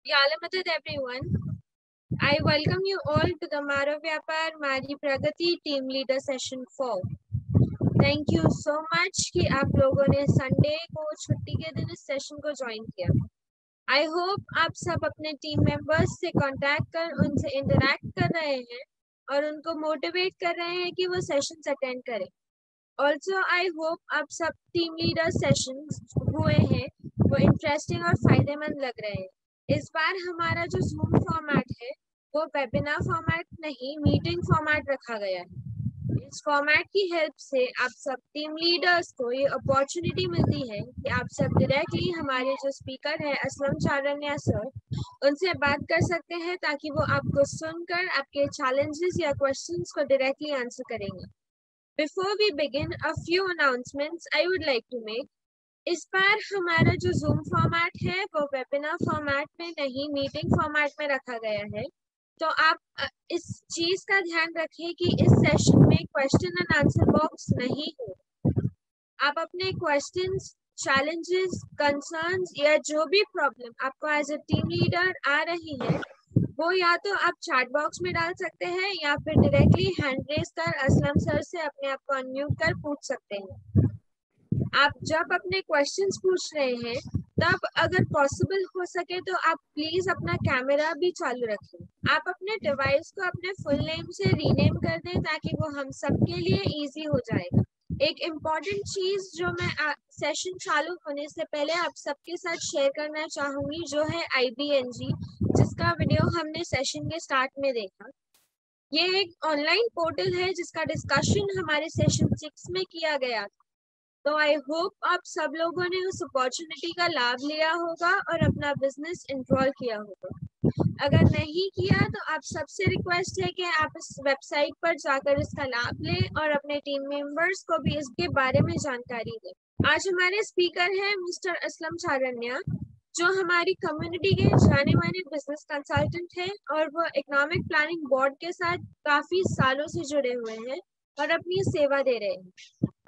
Limited everyone. I welcome you all to the Maro Vyapar Mari Pragati Team Leader Session 4. Thank you so much कि आप लोगों ने Sunday को छुट्टी के दिन इस सेशन को ज्वाइन किया. I hope आप सब अपने टीम मेंबर्स से कांटेक्ट कर उनसे इंटरैक्ट कर रहे हैं और उनको मोटिवेट कर रहे हैं कि वो सेशंस अटेंड करें. Also, I hope आप सब टीम लीडर सेशंस हुए हैं वो इंटरेस्टिंग और फायदेमंद लग रहे हैं. इस बार हमारा जो जूम फॉर्मेट है वो वेबिनार फॉर्मेट नहीं मीटिंग फॉर्मेट रखा गया है. इस फॉर्मेट की हेल्प से आप सब टीम लीडर्स को ये अपॉर्चुनिटी मिलती है कि आप सब डायरेक्टली हमारे जो स्पीकर है असलम चारन्या सर उनसे बात कर सकते हैं ताकि वो आपको सुनकर आपके चैलेंजेस या क्वेश्चंस को डायरेक्टली आंसर करेंगे. Before we begin, a few announcements I would like to make. इस बार हमारा जो जूम फॉर्मेट है वो वेबिनार फॉर्मेट में नहीं मीटिंग फॉर्मेट में रखा गया है. तो आप इस चीज का ध्यान रखें कि इस सेशन में क्वेश्चन एंड आंसर बॉक्स नहीं हो. आप अपने क्वेश्चंस, चैलेंजेस, कंसर्न्स या जो भी प्रॉब्लम आपको एज अ टीम लीडर आ रही है वो या तो आप चैट बॉक्स में डाल सकते हैं या फिर डायरेक्टली हैंड रेज कर असलम सर से अपने आप को अनम्यूट कर पूछ सकते हैं. आप जब अपने क्वेश्चंस पूछ रहे हैं तब अगर पॉसिबल हो सके तो आप प्लीज अपना कैमरा भी चालू रखें. आप अपने डिवाइस को अपने फुल नेम से रीनेम कर दें ताकि वो हम सबके लिए इजी हो जाएगा. एक इम्पॉर्टेंट चीज जो मैं सेशन चालू होने से पहले आप सबके साथ शेयर करना चाहूंगी जो है IBNG जिसका वीडियो हमने सेशन के स्टार्ट में देखा. ये एक ऑनलाइन पोर्टल है जिसका डिस्कशन हमारे सेशन 6 में किया गया था. तो आई होप आप सब लोगों ने उस अपॉर्चुनिटी का लाभ लिया होगा और अपना बिजनेस इनरोल किया होगा. अगर नहीं किया तो आप सबसे रिक्वेस्ट है कि आप इस वेबसाइट पर जाकर इसका लाभ लें और अपने टीम मेंबर्स को भी इसके बारे में जानकारी दें. आज हमारे स्पीकर हैं मिस्टर असलम चारन्या जो हमारी कम्युनिटी के जाने माने बिजनेस कंसल्टेंट हैं और वो इकोनॉमिक प्लानिंग बोर्ड के साथ काफी सालों से जुड़े हुए हैं और अपनी सेवा दे रहे हैं.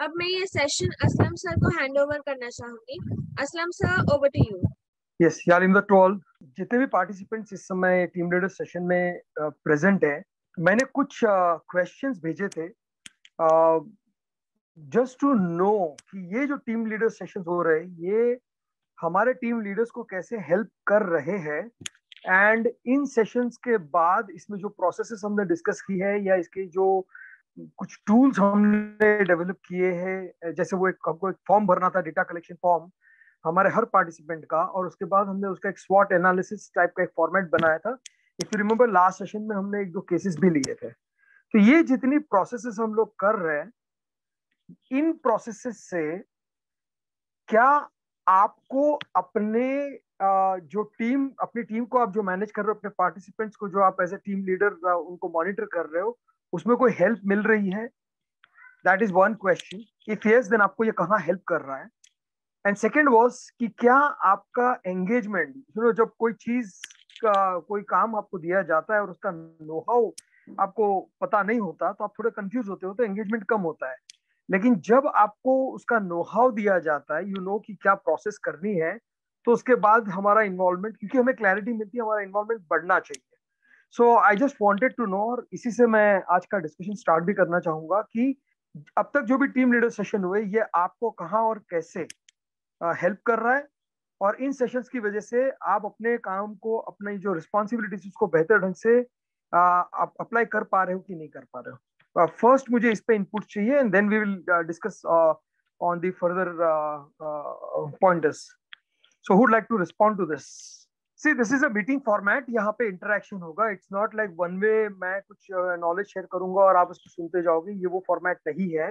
अब मैं ये सेशन असलम सर को हैंड ओवर करना चाहूंगी. Aslam sir, over to you. Yes यालिंदर टू ऑल. जितने भी पार्टिसिपेंट्स इस समय टीम लीडर सेशन में प्रेजेंट हैं, मैंने कुछ क्वेश्चंस भेजे थे जस्ट टू नो कि ये जो टीम लीडर सेशंस हो रहे हैं ये हमारे टीम लीडर्स को कैसे हेल्प कर रहे हैं. एंड इन सेशंस के बाद इसमें जो प्रोसेसेस हमने डिस्कस की है या इसके जो कुछ टूल्स हमने डेवलप किए हैं, जैसे वो हमको एक फॉर्म भरना था, डेटा कलेक्शन फॉर्म हमारे हर पार्टिसिपेंट का, और उसके बाद हमने उसका एक स्वॉट एनालिसिस टाइप का एक फॉर्मेट बनाया था. If you remember last session में हमने एक दो केसेस भी लिए थे. तो ये जितनी प्रोसेसेस हम लोग कर रहे हैं, इन प्रोसेसेस से क्या आपको अपने जो टीम, अपनी टीम को आप जो मैनेज कर रहे हो, अपने पार्टिसिपेंट्स को जो आप एज ए टीम लीडर उनको मॉनिटर कर रहे हो, उसमें कोई हेल्प मिल रही है? That is one question. If yes, then आपको ये कहाँ हेल्प कर रहा है? एंड सेकेंड वॉज कि क्या आपका एंगेजमेंट, जब कोई चीज का कोई काम आपको दिया जाता है और उसका नो हाउ आपको पता नहीं होता तो आप थोड़े कंफ्यूज होते हो, तो एंगेजमेंट कम होता है. लेकिन जब आपको उसका नो हाउ दिया जाता है, कि क्या प्रोसेस करनी है, तो उसके बाद हमारा इन्वॉल्वमेंट, क्योंकि हमें क्लैरिटी मिलती है, हमारा इन्वॉल्वमेंट बढ़ना चाहिए. So I just wanted to know, और इसी से मैं आज का डिस्कशन स्टार्ट भी करना चाहूंगा कि अब तक जो भी टीम लीडर सेशन हुए ये आपको कहाँ और कैसे हेल्प कर रहा है, और इन सेशंस की वजह से आप अपने काम को, अपनी जो रिस्पॉन्सिबिलिटीज उसको बेहतर ढंग से आप अप्लाई कर पा रहे हो कि नहीं कर पा रहे हो. फर्स्ट मुझे इस पे इनपुट चाहिए and then we will discuss on the further pointers. So who would like to respond to this? See, this is a meeting format. यहाँ पे इंटरेक्शन होगा. It's not like one way, मैं कुछ knowledge share करूंगा और आप उसको सुनते जाओगे. ये वो फॉर्मेट नहीं है.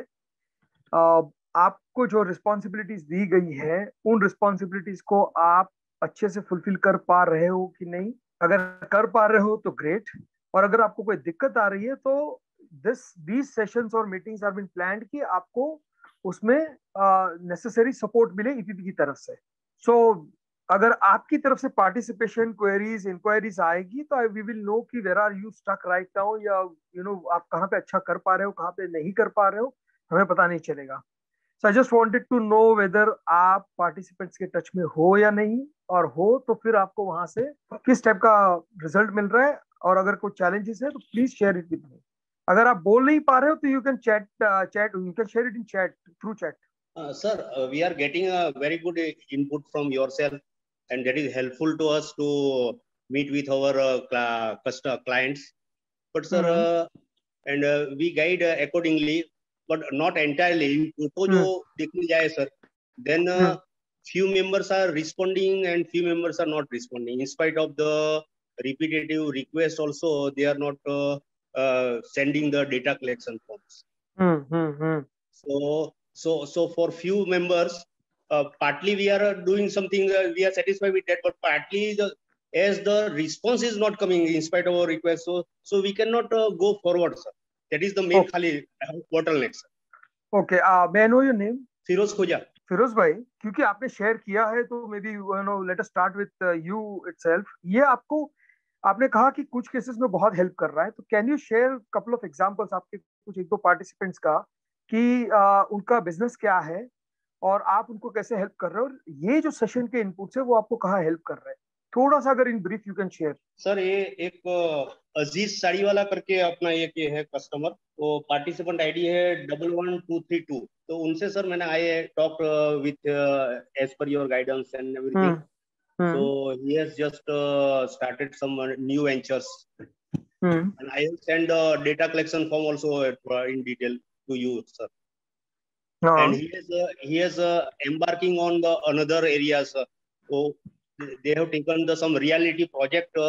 आपको जो रिस्पॉन्सिबिलिटीज दी गई है, उन रिस्पॉन्सिबिलिटीज को आप अच्छे से फुलफिल कर पा रहे हो कि नहीं. अगर कर पा रहे हो तो ग्रेट, और अगर आपको कोई दिक्कत आ रही है तो दीज सेशंस और मीटिंग्स आर बीन प्लान्ड कि आपको उसमें नेसेसरी सपोर्ट मिले ईपीपी की तरफ से. सो अगर आपकी तरफ से पार्टिसिपेशन, क्वेरीज, इंक्वायरीज आएगी तो वी विल नो कि where are you stuck right now, या आप कहाँ पे अच्छा कर पा रहे हो, कहाँ पे नहीं कर पा रहे हो, हमें पता नहीं चलेगा. So I just wanted to know whether आप पार्टिसिपेंट्स के टच में हो या नहीं, और हो तो फिर आपको वहां से किस टाइप का रिजल्ट मिल रहा है, और अगर कोई चैलेंजेस है तो please share it with me. अगर आप बोल नहीं पा रहे हो तो you can you can share it in chat, through chat. Sir, we are getting a very good input from yourself, and that is helpful to us to meet with our clients. But sir, and we guide accordingly, but not entirely. तो जो देखने जाए sir, then few members are responding and few members are not responding. In spite of the repetitive request, also they are not sending the data collection forms. So for few members, partly we are doing something, we are satisfied with that, but partly as the response is not coming in spite of our request, so we cannot go forward, sir. That is the main bottleneck, sir. Okay, may I know your name? Firoz खोजा। फिरोज भाई, क्योंकि आपने share किया है तो may be let us start with you itself. ये आपको, आपने कहा कि कुछ केसेस में बहुत हेल्प कर रहा है, तो can you share couple of examples आपके कुछ एक दो पार्टिसिपेंट्स का कि उनका बिजनेस क्या है और आप उनको कैसे हेल्प कर रहे हो, और ये जो सेशन के इनपुट्स है वो आपको कहाँ हेल्प कर रहे हैं, थोड़ा सा अगर in brief you can share. Sir ये एक अजीज साड़ी वाला करके अपना एक ये है कस्टमर, वो पार्टिसिपेंट आईडी है 11232। तो उनसे सर मैंने I talk with as per your guidance and everything. So he has just started some new ventures, and I will send a data collection form also in detail to you, sir. And he is embarking on the another areas. So they have taken some reality project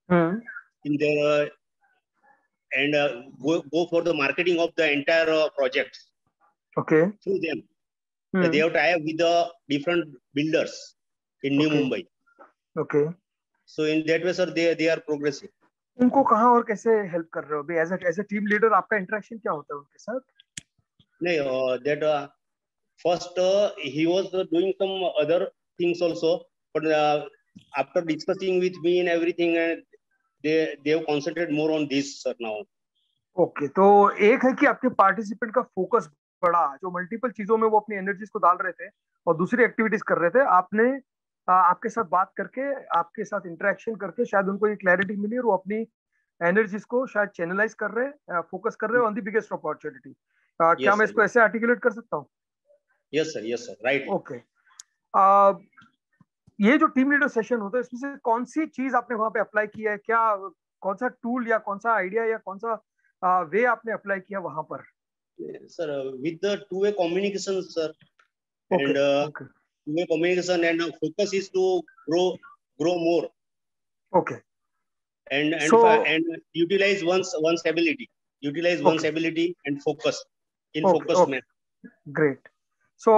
in their and go for the marketing of the entire project. Okay. Through them, they have tie up with the different builders in New Mumbai. Okay. So in that way, sir, they are progressing. उनको कहाँ और कैसे help कर रहे हो अभी as a team leader? आपका interaction क्या होता है उनके साथ? नहीं, that first he was doing some other things also, but after discussing with me and everything, they have concentrated more on this, sir, now. Okay, तो एक है कि आपके पार्टिसिपेंट का फोकस बढ़ा, जो मल्टीपल चीजों में वो अपनी एनर्जीज को डाल रहे थे और दूसरी एक्टिविटीज कर रहे थे, आपने आपके साथ बात करके, आपके साथ इंटरेक्शन करके शायद उनको ये क्लैरिटी मिली और वो अपनी एनर्जीज को शायद चैनलाइज कर रहे हैं, फोकस कर रहे हैं ऑन द बिगेस्ट अपॉर्चुनिटी। क्या मैं इसको ऐसे आर्टिकुलेट कर सकता हूँ? Yes sir, right. ओके, ये जो टीम लीडर सेशन होता है इसमें से कौन सी चीज आपने वहां पे अप्लाई किया है? क्या कौन सा टूल या कौन सा आइडिया या कौन सा वे आपने अप्लाई किया वहां पर? Sir with the two way communication, sir, and two-way communication and focus is to grow more. Okay. And utilize one's ability. Utilize one's ability and focus in focused manner. Great. So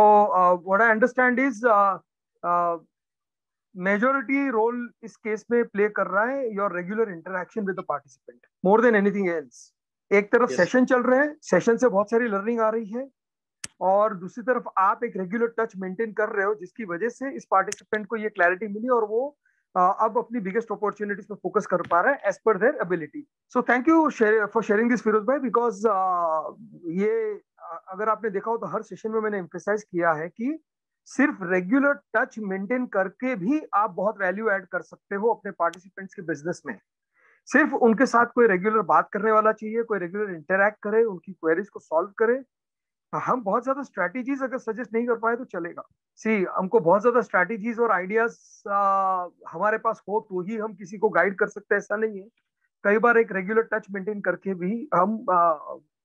what I understand is majority role इस case में play कर रहा है your regular interaction with the participant more than anything else. एक तरफ session चल रहे हैं, सेशन से बहुत सारी लर्निंग आ रही है, और दूसरी तरफ आप एक रेगुलर टच मेंटेन कर रहे हो जिसकी वजह से इस पार्टिसिपेंट को ये क्लैरिटी मिली और वो अब अपनी बिगेस्ट अपॉर्चुनिटीज पे फोकस कर पा रहा है as per their ability. So thank you for sharing this Firoz भाई, बिकॉज ये अगर आपने देखा हो तो हर सेशन में मैंने एम्फेसाइज किया है कि सिर्फ रेगुलर टच मेंटेन करके भी आप बहुत वैल्यू ऐड कर सकते हो अपने पार्टिसिपेंट्स के बिजनेस में। सिर्फ उनके साथ कोई रेगुलर बात करने वाला चाहिए, कोई रेगुलर इंटरैक्ट करे, उनकी क्वेरीज को सॉल्व करे। हम बहुत ज्यादा स्ट्रैटेजीज अगर सजेस्ट नहीं कर पाए तो चलेगा। सी, हमको बहुत ज्यादा स्ट्रैटेजीज और आइडियाज हमारे पास हो तो ही हम किसी को गाइड कर सकते हैं, ऐसा नहीं है। कई बार एक रेगुलर टच मेंटेन करके भी हम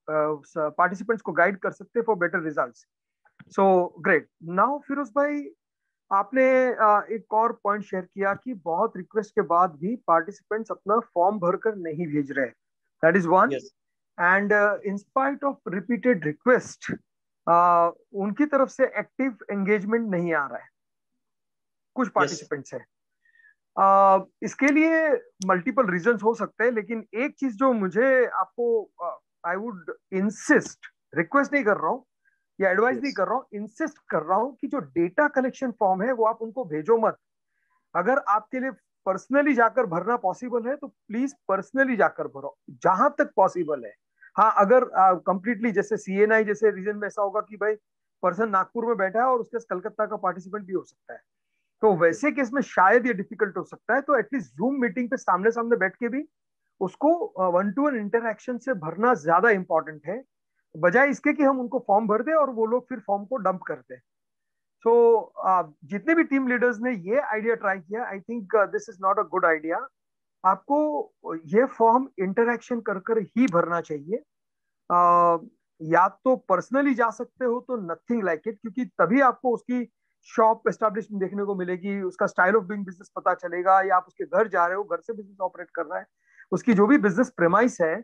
पार्टिसिपेंट्स को गाइड कर सकते हैं for better results. So great. Now Firoz भाई, आपने एक और पॉइंट शेयर किया कि बहुत रिक्वेस्ट के बाद भी पार्टिसिपेंट्स अपना फॉर्म भरकर नहीं भेज रहे। That is one. And in spite of repeated request उनकी तरफ से एक्टिव एंगेजमेंट नहीं आ रहा है कुछ पार्टिसिपेंट्स है। इसके लिए मल्टीपल रीजंस हो सकते हैं, लेकिन एक चीज जो मुझे आपको आई वुड इंसिस्ट, रिक्वेस्ट नहीं कर रहा हूँ या एडवाइस नहीं कर रहा हूँ, इंसिस्ट कर रहा हूँ कि जो डेटा कलेक्शन फॉर्म है वो आप उनको भेजो मत। अगर आपके लिए पर्सनली जाकर भरना पॉसिबल है तो प्लीज पर्सनली जाकर भरो जहां तक पॉसिबल है। हाँ, अगर कंप्लीटली जैसे सीएनआई जैसे रीजन में ऐसा होगा कि भाई पर्सन नागपुर में बैठा है और उसके कलकत्ता का पार्टिसिपेंट भी हो सकता है। तो वैसे केस में शायद ये डिफिकल्ट हो सकता है। तो एटलीस्ट जूम मीटिंग पे सामने सामने बैठ के भी उसको 1-to-1 इंटरेक्शन से भरना ज्यादा इंपॉर्टेंट है, बजाय इसके कि हम उनको फॉर्म भर दें और वो लोग फिर फॉर्म को डंप कर दें। सो जितने भी टीम लीडर्स ने ये आइडिया ट्राई किया, I think this is not a good idea. आपको ये फॉर्म इंटरेक्शन कर कर ही भरना चाहिए। या तो पर्सनली जा सकते हो तो नथिंग लाइक इट, क्योंकि तभी आपको उसकी शॉप एस्टेब्लिशमेंट देखने को मिलेगी, उसका स्टाइल ऑफ डूइंग बिजनेस पता चलेगा, या आप उसके घर जा रहे हो, घर से बिजनेस ऑपरेट कर रहा है, उसकी जो भी बिजनेस प्रेमाइस है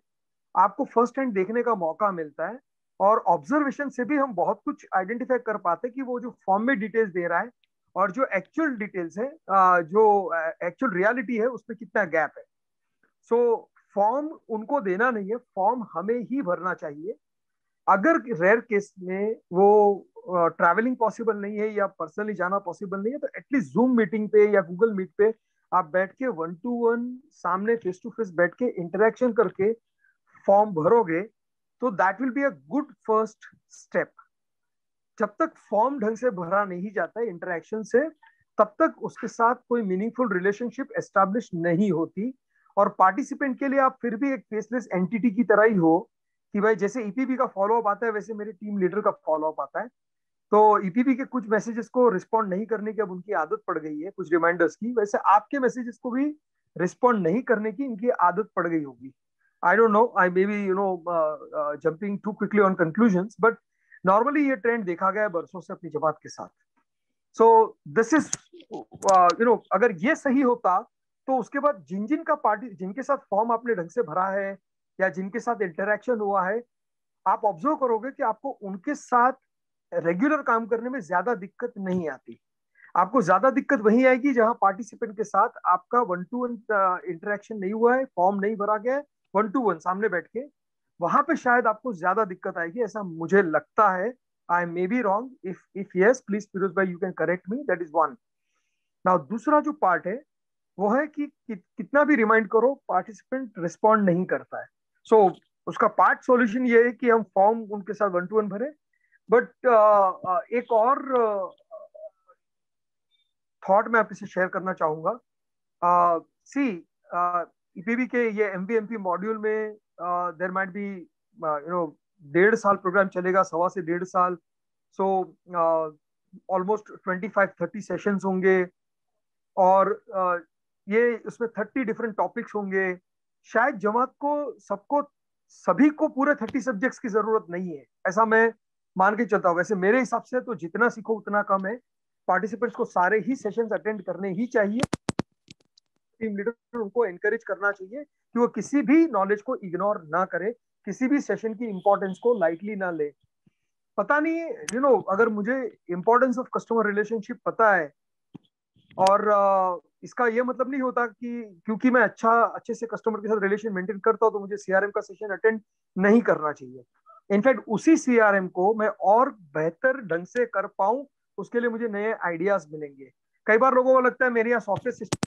आपको फर्स्ट हैंड देखने का मौका मिलता है। और ऑब्जर्वेशन से भी हम बहुत कुछ आइडेंटिफाई कर पाते हैं कि वो जो फॉर्म में डिटेल्स दे रहा है और जो एक्चुअल डिटेल्स है, जो एक्चुअल रियलिटी है, उसमें कितना गैप है। सो फॉर्म उनको देना नहीं है, फॉर्म हमें ही भरना चाहिए। अगर रेयर केस में वो ट्रैवलिंग पॉसिबल नहीं है या पर्सनली जाना पॉसिबल नहीं है, तो एटलीस्ट जूम मीटिंग पे या गूगल मीट पे आप बैठ के 1-to-1 सामने फेस टू फेस बैठ के इंटरेक्शन करके फॉर्म भरोगे तो that will be a good first step. जब तक फॉर्म ढंग से भरा नहीं जाता है इंटरेक्शन से, तब तक उसके साथ कोई मीनिंगफुल रिलेशनशिप एस्टैब्लिश नहीं होती। और पार्टिसिपेंट के लिए आप फिर भी एक फेसलेस एंटिटी की तरह ही हो कि भाई जैसे ईपीबी का फॉलोअप आता है वैसे मेरे टीम लीडर का फॉलोअप आता है। तो ईपीबी के कुछ मैसेजेस को रिस्पॉन्ड नहीं करने की अब उनकी आदत पड़ गई है, कुछ रिमाइंडर्स की, वैसे आपके मैसेजेस को भी रिस्पॉन्ड नहीं करने की इनकी आदत पड़ गई होगी। I don't know, I may be jumping too quickly on conclusions, but normally ये ट्रेंड देखा गया है बरसों से अपनी जमात के साथ। सो दिस इज अगर ये सही होता तो उसके बाद जिन जिन का पार्टी जिनके साथ फॉर्म आपने ढंग से भरा है या जिनके साथ इंटरेक्शन हुआ है, आप ऑब्जर्व करोगे कि आपको उनके साथ रेगुलर काम करने में ज्यादा दिक्कत नहीं आती। आपको ज्यादा दिक्कत वही आएगी जहां पार्टिसिपेंट के साथ आपका 1-to-1 इंटरेक्शन नहीं हुआ है, फॉर्म नहीं भरा गया है 1-to-1 सामने बैठ के, वहां पे शायद आपको ज्यादा दिक्कत आएगी, ऐसा मुझे लगता है। I may be wrong, if yes please Firoz भाई you can correct me, that is one. Now दूसरा जो पार्ट है वो है कि कितना भी रिमाइंड करो पार्टिसिपेंट रिस्पॉन्ड नहीं करता है। सो उसका पार्ट सॉल्यूशन ये है कि हम फॉर्म उनके साथ 1-to-1 भरे। बट एक और थॉट मैं आपके साथ शेयर करना चाहूंगा। सी ईपीबी के ये एमबीएमपी मॉड्यूल में देयर माइट बी 1.5 साल प्रोग्राम चलेगा, 1.25 से 1.5 साल। सो ऑलमोस्ट 25-30 सेशंस होंगे और ये उसमें 30 डिफरेंट टॉपिक्स होंगे। शायद जमात को सबको सभी को पूरे 30 सब्जेक्ट्स की जरूरत नहीं है, ऐसा मैं मान के चलता हूँ। वैसे मेरे हिसाब से तो जितना सीखो उतना कम है, पार्टिसिपेंट्स को सारे ही सेशंस अटेंड करने ही चाहिए। टीम लीडर उनको एनकरेज करना चाहिए कि वो किसी भी नॉलेज को इग्नोर ना करे, किसी भी सेशन की इंपॉर्टेंस को लाइटली ना ले। पता नहीं अगर मुझे इंपॉर्टेंस ऑफ कस्टमर रिलेशनशिप पता है और इसका ये मतलब नहीं होता कि क्योंकि मैं अच्छे से कस्टमर के साथ रिलेशन मेंटेन करता हूँ तो मुझे सीआरएम का सेशन अटेंड नहीं करना चाहिए। इनफैक्ट उसी सीआरएम को मैं और बेहतर ढंग से कर पाऊं, उसके लिए मुझे नए आइडियाज मिलेंगे। कई बार लोगों को लगता है मेरे यहाँ सॉफ्टवेयर सिस्टम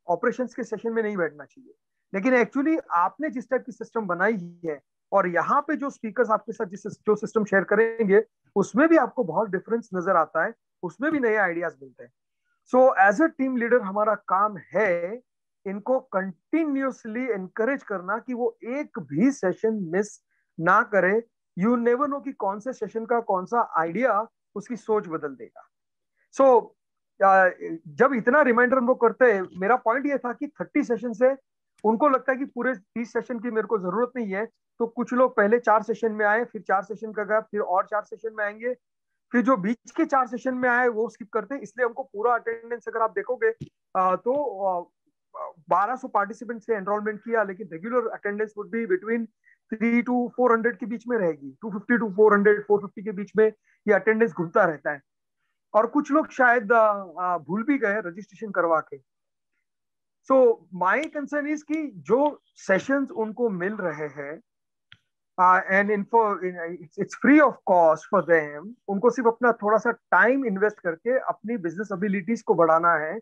ऑपरेशंस के सेशन में नहीं बैठना चाहिए, लेकिन एक्चुअली आपने जिस टाइप की सिस्टम बनाई है और यहाँ पे जो स्पीकर्स आपके साथ जो सिस्टम शेयर करेंगे उसमें भी आपको बहुत डिफरेंस नजर आता है, उसमें भी नए आइडियाज मिलते हैं। So as a team leader हमारा काम है इनको कंटिन्यूअसली एनकरेज करना कि वो एक भी सेशन मिस ना करे। यू नेवर नो कि कौन से सेशन का कौन सा आइडिया उसकी सोच बदल देगा। सो जब इतना रिमाइंडर हम लोग करते हैं, मेरा पॉइंट ये था कि 30 सेशन से उनको लगता है कि पूरे 30 सेशन की मेरे को जरूरत नहीं है, तो कुछ लोग पहले 4 सेशन में आए, फिर 4 सेशन का गया, फिर और 4 सेशन में आएंगे, फिर जो बीच के 4 सेशन में आए वो स्किप करते हैं। इसलिए हमको पूरा अटेंडेंस अगर आप देखोगे तो 1200 पार्टिसिपेंट से एनरोलमेंट किया, लेकिन regular attendance would be between 300 to 400 के बीच में रहेगी, 250 to 400, 450 के बीच में ये अटेंडेंस घूमता रहता है। और कुछ लोग शायद भूल भी गए रजिस्ट्रेशन करवा के। सो माय कंसर्न इज कि जो सेशंस उनको मिल रहे हैं and it's free of cost for them, उनको सिर्फ अपना थोड़ा सा टाइम इन्वेस्ट करके अपनी बिजनेस एबिलिटीज को बढ़ाना है,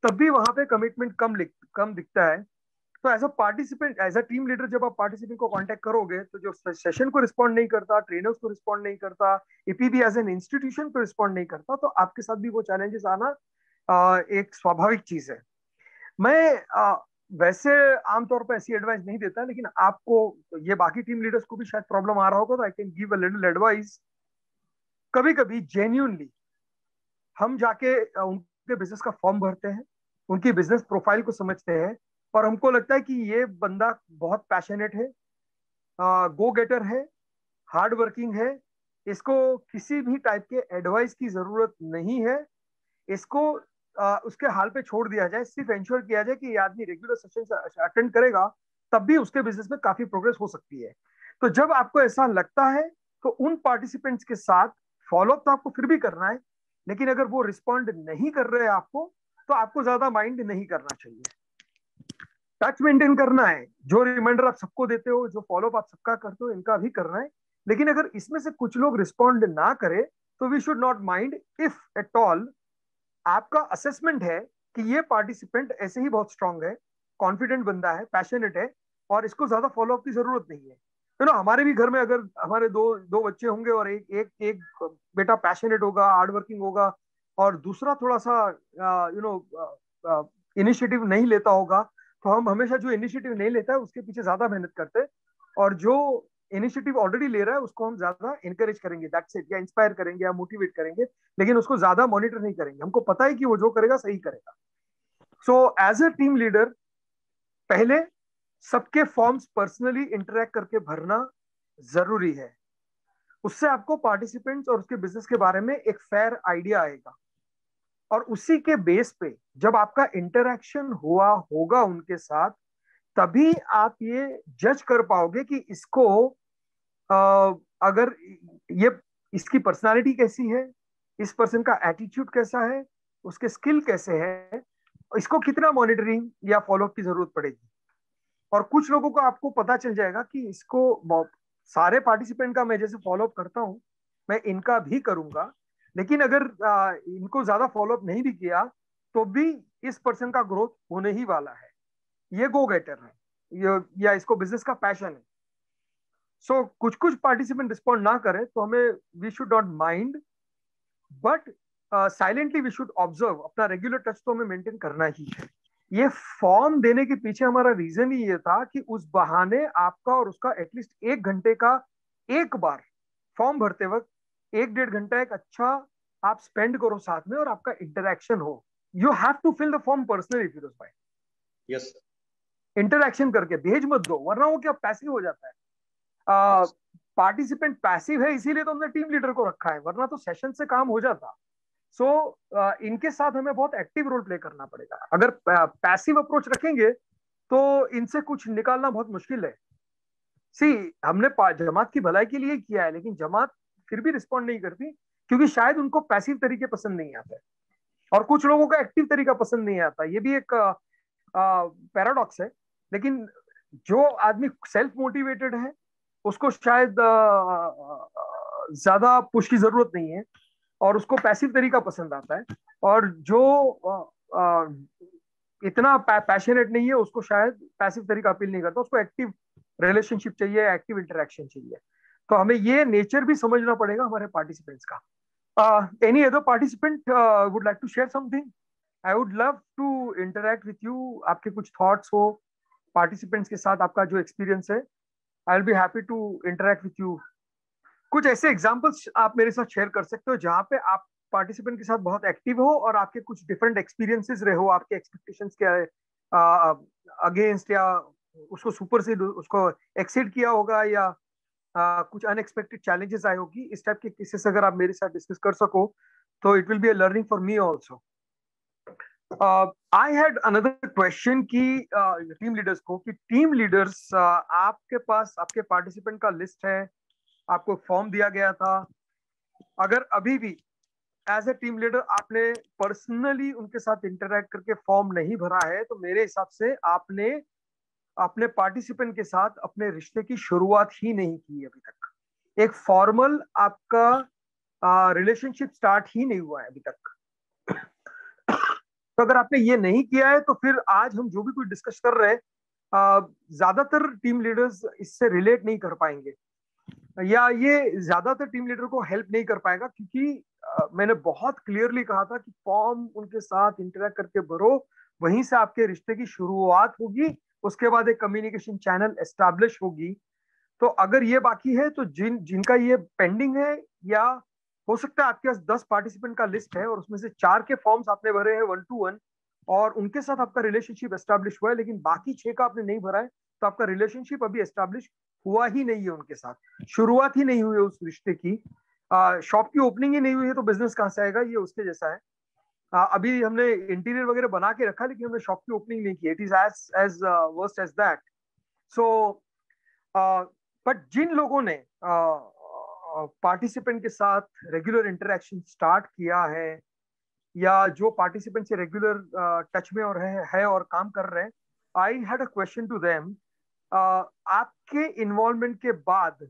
तब भी वहां पे कमिटमेंट कम दिखता है। तो as a participant, as a team leader, जब आप पार्टिसिपेंट को कांटेक्ट करोगे तो जो सेशन को रिस्पॉन्ड नहीं करता, ट्रेनर्स को रिस्पॉन्ड नहीं करता, एपीबी एज एन इंस्टीट्यूशन को रिस्पॉन्ड नहीं करता, तो आपके साथ भी वो चैलेंजेस आना एक स्वाभाविक चीज है। मैं वैसे आमतौर पर ऐसी एडवाइस नहीं देता, लेकिन आपको, ये बाकी टीम लीडर्स को भी शायद प्रॉब्लम आ रहा होगा, तो I can give a little advice. कभी कभी जेन्युइनली हम जाके उनके बिजनेस का फॉर्म भरते हैं, उनकी बिजनेस प्रोफाइल को समझते हैं, और हमको लगता है कि ये बंदा बहुत पैशनेट है, गो गेटर है, हार्ड वर्किंग है, इसको किसी भी टाइप के एडवाइस की जरूरत नहीं है, इसको उसके हाल पे छोड़ दिया जाए, सिर्फ इंश्योर किया जाए कि ये आदमी रेगुलर सेशन अटेंड करेगा, तब भी उसके बिजनेस में काफी प्रोग्रेस हो सकती है। तो जब आपको ऐसा लगता है तो उन पार्टिसिपेंट्स के साथ फॉलोअप तो आपको फिर भी करना है, लेकिन अगर वो रिस्पॉन्ड नहीं कर रहे आपको, तो आपको ज्यादा माइंड नहीं करना चाहिए, टच मेंटेन करना है। जो रिमाइंडर आप सबको देते हो, जो फॉलोअप आप सबका करते हो, इनका भी करना है। लेकिन अगर इसमें से कुछ लोग रिस्पॉन्ड ना करे तो we should not mind, if at all आपका असेसमेंट है कि ये पार्टिसिपेंट ऐसे ही बहुत स्ट्रांग है, कॉन्फिडेंट बंदा है, पैशनेट है, और इसको ज्यादा फॉलोअप की जरूरत नहीं है। हमारे भी घर में अगर हमारे दो दो बच्चे होंगे और एक एक एक बेटा पैशनेट होगा, हार्ड वर्किंग होगा, और दूसरा थोड़ा सा इनिशिएटिव नहीं लेता होगा, तो हम हमेशा जो इनिशिएटिव नहीं लेता है उसके पीछे ज्यादा मेहनत करते हैं, और जो इनिशिएटिव ऑलरेडी ले रहा है उसको हम ज्यादा इनकरेज करेंगे, दैट्स इट, या इंस्पायर करेंगे या मोटिवेट करेंगे, लेकिन उसको ज्यादा मॉनिटर नहीं करेंगे। हमको पता है कि वो जो करेगा सही करेगा। So as a team leader, पहले सबके फॉर्म्स पर्सनली इंटरेक्ट करके भरना जरूरी है। उससे आपको पार्टिसिपेंट्स और उसके बिजनेस के बारे में एक फेयर आइडिया आएगा, और उसी के बेस पे जब आपका इंटरेक्शन हुआ होगा उनके साथ, तभी आप ये जज कर पाओगे कि इसको अगर ये, इसकी पर्सनालिटी कैसी है, इस पर्सन का एटीट्यूड कैसा है, उसके स्किल कैसे है, इसको कितना मॉनिटरिंग या फॉलोअप की जरूरत पड़ेगी। और कुछ लोगों को आपको पता चल जाएगा कि इसको, सारे पार्टिसिपेंट का मैं जैसे फॉलोअप करता हूं, मैं इनका भी करूंगा, लेकिन अगर इनको ज्यादा फॉलोअप नहीं भी किया तो भी इस पर्सन का ग्रोथ होने ही वाला है, ये गो गेटर है, या इसको बिजनेस का पैशन है। सो कुछ कुछ पार्टिसिपेंट रिस्पॉन्ड ना करे तो हमें, we should not mind, but silently we should observe. अपना रेगुलर टच तो हमें मेंटेन करना ही है। ये फॉर्म देने के पीछे हमारा रीजन ही ये था कि उस बहाने आपका और उसका एटलीस्ट 1 घंटे का, एक बार फॉर्म भरते वक्त 1-1.5 घंटा एक अच्छा आप स्पेंड करो साथ में, और आपका इंटरेक्शन हो। You have to fill the form personally Firoz भाई। यस, इंटरेक्शन करके भेज मत दो, वरना वो क्या पैसिव हो जाता है। पार्टिसिपेंट पैसिव है इसीलिए तो हमने टीम लीडर को रखा है, वरना तो सेशन से काम हो जाता। सो इनके साथ हमें बहुत एक्टिव रोल प्ले करना पड़ेगा। अगर पैसिव अप्रोच रखेंगे तो इनसे कुछ निकालना बहुत मुश्किल है। सी, हमने जमात की भलाई के लिए किया है, लेकिन जमात फिर भी रिस्पॉन्ड नहीं करती, क्योंकि शायद उनको पैसिव तरीके पसंद नहीं आते, और कुछ लोगों का एक्टिव तरीका पसंद नहीं आता। ये भी एक पैराडॉक्स है। लेकिन जो आदमी सेल्फ मोटिवेटेड है उसको शायद ज्यादा पुश की जरूरत नहीं है, और उसको पैसिव तरीका पसंद आता है। और जो इतना पैशनेट नहीं है उसको शायद पैसिव तरीका अपील नहीं करता, उसको एक्टिव रिलेशनशिप चाहिए, एक्टिव इंटरेक्शन चाहिए। तो हमें ये नेचर भी समझना पड़ेगा हमारे पार्टिसिपेंट्स का। Any other participant would like to share something? I would love to interact with you. आपके कुछ थॉट्स हो पार्टिसिपेंट्स के साथ, आपका जो एक्सपीरियंस है, I will be happy to interact with you. कुछ ऐसे एग्जांपल्स आप मेरे साथ शेयर कर सकते हो जहां पे आप पार्टिसिपेंट के साथ बहुत एक्टिव हो, और आपके कुछ डिफरेंट एक्सपीरियंसेस रहे हो, आपके एक्सपेक्टेशंस के अगेंस्ट, या उसको सुपरसीड, उसको एक्सीड किया होगा, या कुछ अनएक्सपेक्टेड चैलेंजेस आए होगी। इस टाइप के केसेस अगर आप मेरे साथ डिस्कस कर सको तो it will be a learning for me also. I had another question की टीम लीडर्स को, कि टीम लीडर्स, आपके पास आपके पार्टिसिपेंट का लिस्ट है, आपको फॉर्म दिया गया था, अगर अभी भी एज ए टीम लीडर आपने पर्सनली उनके साथ इंटरेक्ट करके फॉर्म नहीं भरा है, तो मेरे हिसाब से आपने अपने पार्टिसिपेंट के साथ अपने रिश्ते की शुरुआत ही नहीं की अभी तक। एक फॉर्मल आपका रिलेशनशिप स्टार्ट ही नहीं हुआ है अभी तक। तो अगर आपने ये नहीं किया है तो फिर आज हम जो भी कुछ डिस्कस कर रहे हैं ज्यादातर टीम लीडर्स इससे रिलेट नहीं कर पाएंगे, या ये ज्यादातर टीम लीडर को हेल्प नहीं कर पाएगा, क्योंकि मैंने बहुत क्लियरली कहा था कि फॉर्म उनके साथ इंटरेक्ट करके भरो, वहीं से आपके रिश्ते की शुरुआत होगी, उसके बाद एक कम्युनिकेशन चैनल एस्टैब्लिश होगी। तो अगर ये बाकी है तो जिनका ये पेंडिंग है, या हो सकता है आपके पास 10 पार्टिसिपेंट का लिस्ट है और उसमें से 4 के फॉर्म्स आपने भरे हैं 1-to-1 और उनके साथ आपका रिलेशनशिप एस्टैब्लिश हुआ है, लेकिन बाकी 6 का आपने नहीं भरा है, तो आपका रिलेशनशिप अभी एस्टैब्लिश हुआ ही नहीं है उनके साथ, शुरुआत ही नहीं हुई है उस रिश्ते की। शॉप की ओपनिंग ही नहीं हुई है तो बिजनेस कहां से आएगा, ये उसके जैसा है। अभी हमने इंटीरियर वगैरह बना के रखा, लेकिन हमने शॉप की ओपनिंग नहीं की। It is as worst as that. So but जिन लोगों ने पार्टिसिपेंट के साथ रेगुलर इंटरेक्शन स्टार्ट किया है, या जो पार्टिसिपेंट से रेगुलर टच में और है और काम कर रहे हैं, I had a question to them. आपके इन्वॉल्वमेंट के बाद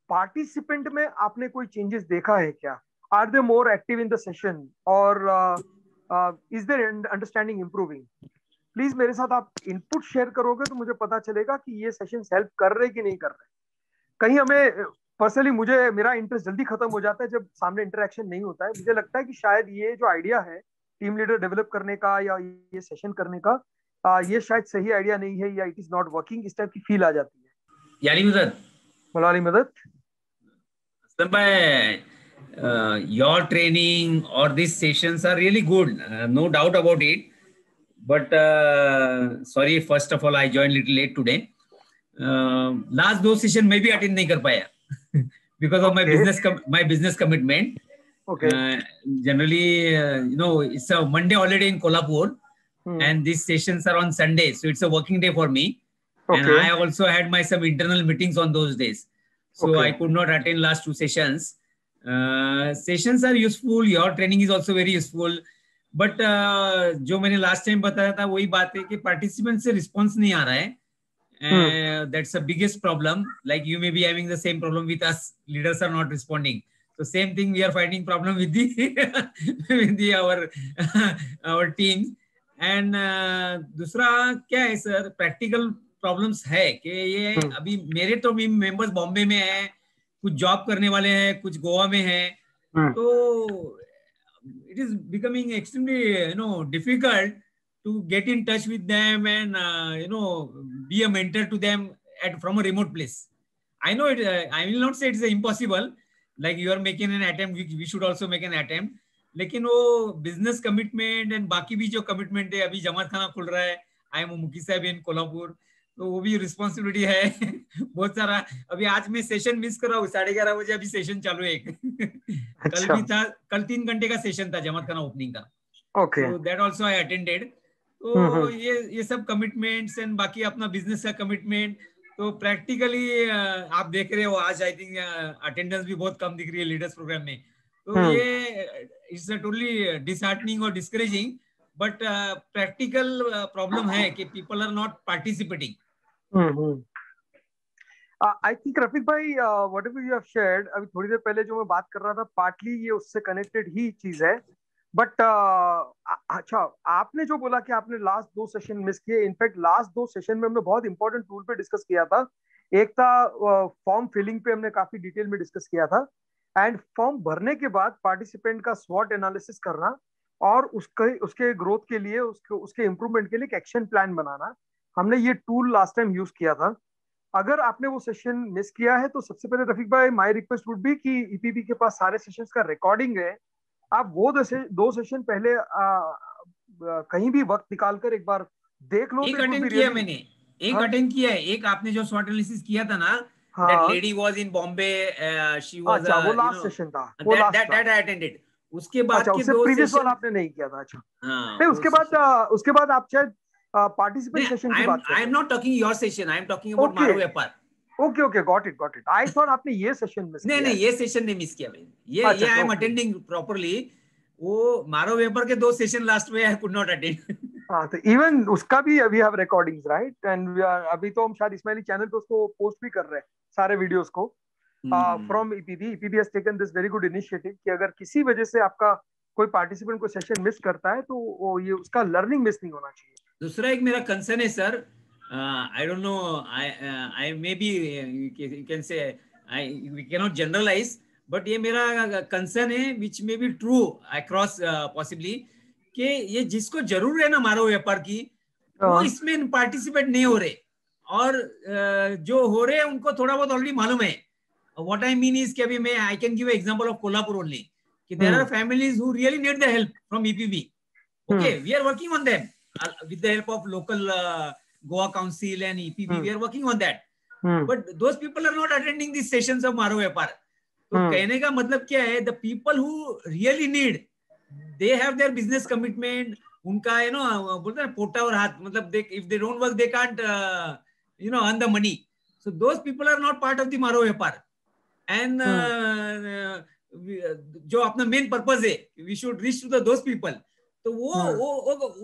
पार्टिसिपेंट में आपने कोई चेंजेस देखा है क्या? Are they more active in the session, और is their understanding improving? Please मेरे साथ आप इनपुट शेयर करोगे तो मुझे पता चलेगा कि ये सेशंस हेल्प कर रहे कि नहीं कर रहे। कहीं हमें पर्सनली, मेरा इंटरेस्ट जल्दी खत्म हो जाता है जब सामने इंटरेक्शन नहीं होता है। मुझे लगता है कि शायद ये जो आइडिया है टीम लीडर डेवलप करने का या ये सेशन करने का, ये शायद सही आइडिया नहीं है, या इट इज नॉट वर्किंग, इस टाइप की फील आ जाती है। यानी मदद मलाली मदद your training or these sessions are really good, no doubt about it. But sorry, first of all, I joined little late today. Last दो session मैं भी attend नहीं कर पाया because of my business commitment. Okay. Generally, it's a Monday holiday in Kolhapur, and these sessions are on Sunday, so it's a working day for me. Okay. And I also had some internal meetings on those days, so I could not attend last two sessions. Sessions are useful. Your training is also very useful. But जो मैंने last time बताया था वही बात है कि participant से response नहीं आ रहा है. That's the biggest problem. Like you may be having the same problem with us. Leaders are not responding. So same thing we are finding problem with our teams. And दूसरा क्या है sir, practical problems है कि ये अभी मेरे तो members Bombay में हैं, कुछ जॉब करने वाले हैं, कुछ गोवा में हैं, तो it is becoming extremely difficult to get in touch with them and be a mentor to them from a remote place. I know it. I will not say it is impossible. Like you are making an attempt, we should also make an attempt. लेकिन वो business commitment and बाकी भी जो commitment है, अभी जमात खाना खुल रहा है, आई एम मुकी साहब इन कोल्हापुर, तो वो भी रिस्पॉन्सिबिलिटी है बहुत सारा. अभी आज मैं सेशन मिस कर रहा हूँ, 11:30 बजे अभी सेशन चालू है एक. कल भी था, कल 3 घंटे का सेशन था जमात खाना ओपनिंग का. Okay, so that also I attended. तो ये सब कमिटमेंट्स एंड बाकी अपना बिजनेस का कमिटमेंट, तो प्रैक्टिकली आप देख रहे हो आज आई थिंक अटेंडेंस भी बहुत कम दिख रही है लीडर्स प्रोग्राम में. तो ये इट्स टोटली डिसहार्टनिंग और डिस्करेजिंग, बट प्रैक्टिकल प्रॉब्लम है कि people are not participating. I think Rafiq भाई, व्हाटएवर यू हैव शेयर्ड, अभी थोड़ी देर पहले जो मैं बात कर रहा था, पार्टली ये उससे कनेक्टेड ही चीज है. बट अच्छा, आपने जो बोला कि आपने लास्ट 2 सेशन मिस किए, इनफैक्ट लास्ट 2 सेशन में हमने बहुत इंपॉर्टेंट टूल पे डिस्कस किया था. एक था फॉर्म फिलिंग पे, हमने काफी डिटेल में डिस्कस किया था, एंड फॉर्म भरने के बाद पार्टिसिपेंट का स्वॉट एनालिसिस करना और उसके ग्रोथ के लिए, उसके इम्प्रूवमेंट के लिए एक एक्शन प्लान बनाना. हमने ये टूल लास्ट टाइम यूज किया था. अगर आपने वो सेशन मिस किया है तो सबसे पहले रफीक भाई, माय रिक्वेस्ट वुड बी कि ईपीबी के पास सारे सेशंस का रिकॉर्डिंग है, आप वो 2 सेशन पहले कहीं भी वक्त निकालकर एक बार देख लो. एक अटेंड किया मैंने, एक अटेंड किया है, एक आपने जो स्वॉट एनालिसिस किया था ना, that lady was in Bombay, she was अच्छा, वो लास्ट सेशन था, वो लास्ट that I attended. उसके बाद के 2 प्रीवियस वाला आपने नहीं किया था. अच्छा, नहीं, उसके बाद आप शायद पार्टिसिपेंट सेशन की बात कर रहे हैं. I am not talking your session, I am talking about मारो व्यापार. Okay, got it. I thought आपने ये सेशन मिस किया. नहीं, ये सेशन नहीं मिस किया मैंने. ये आई एम अटेंडिंग प्रॉपर्ली. वो मारो व्यापार के 2 सेशन लास्ट में आई कुड नॉट अटेंड. हाँ, तो इवन उसका भी we have recordings, right? And अभी तो हम शायद इस्माइली चैनल पे उसको पोस्ट भी कर रहे हैं, सारे वीडियोस को from EPB. EPB has taken this very good initiative कि अगर किसी वजह से आपका कोई पार्टिसिपेंट को सेशन मिस करता है तो वो ये उसका लर्निंग मिस नहीं होना चाहिए. दूसरा एक मेरा कंसर्न है sir, I don't know. I maybe you can say we cannot generalize, but ये मेरा concern है, which may be true across possibly, कि ये जिसको जरूर है ना मारो व्यापार की, वो इसमें पार्टिसिपेट नहीं हो रहे, और जो हो रहे हैं उनको थोड़ा बहुत ऑलरेडी मालूम है. What I mean is कि अभी मैं I can give an example of Kolhapur only. कि there are families who really need the help from EPB. Okay, we are working on them with the help of local Goa Council and EPB. We are working on that. But those people are not attending these sessions of Maro Vyapar. तो कहने का मतलब क्या है? The people who really need, they have their business commitment. उनका बोलते हैं पोटा और हाथ, मतलब if they don't work they can't earn the money. So those people are not part of the Maro Vyapar. And जो अपना मेन पर्पस है, we should reach to those people. तो वो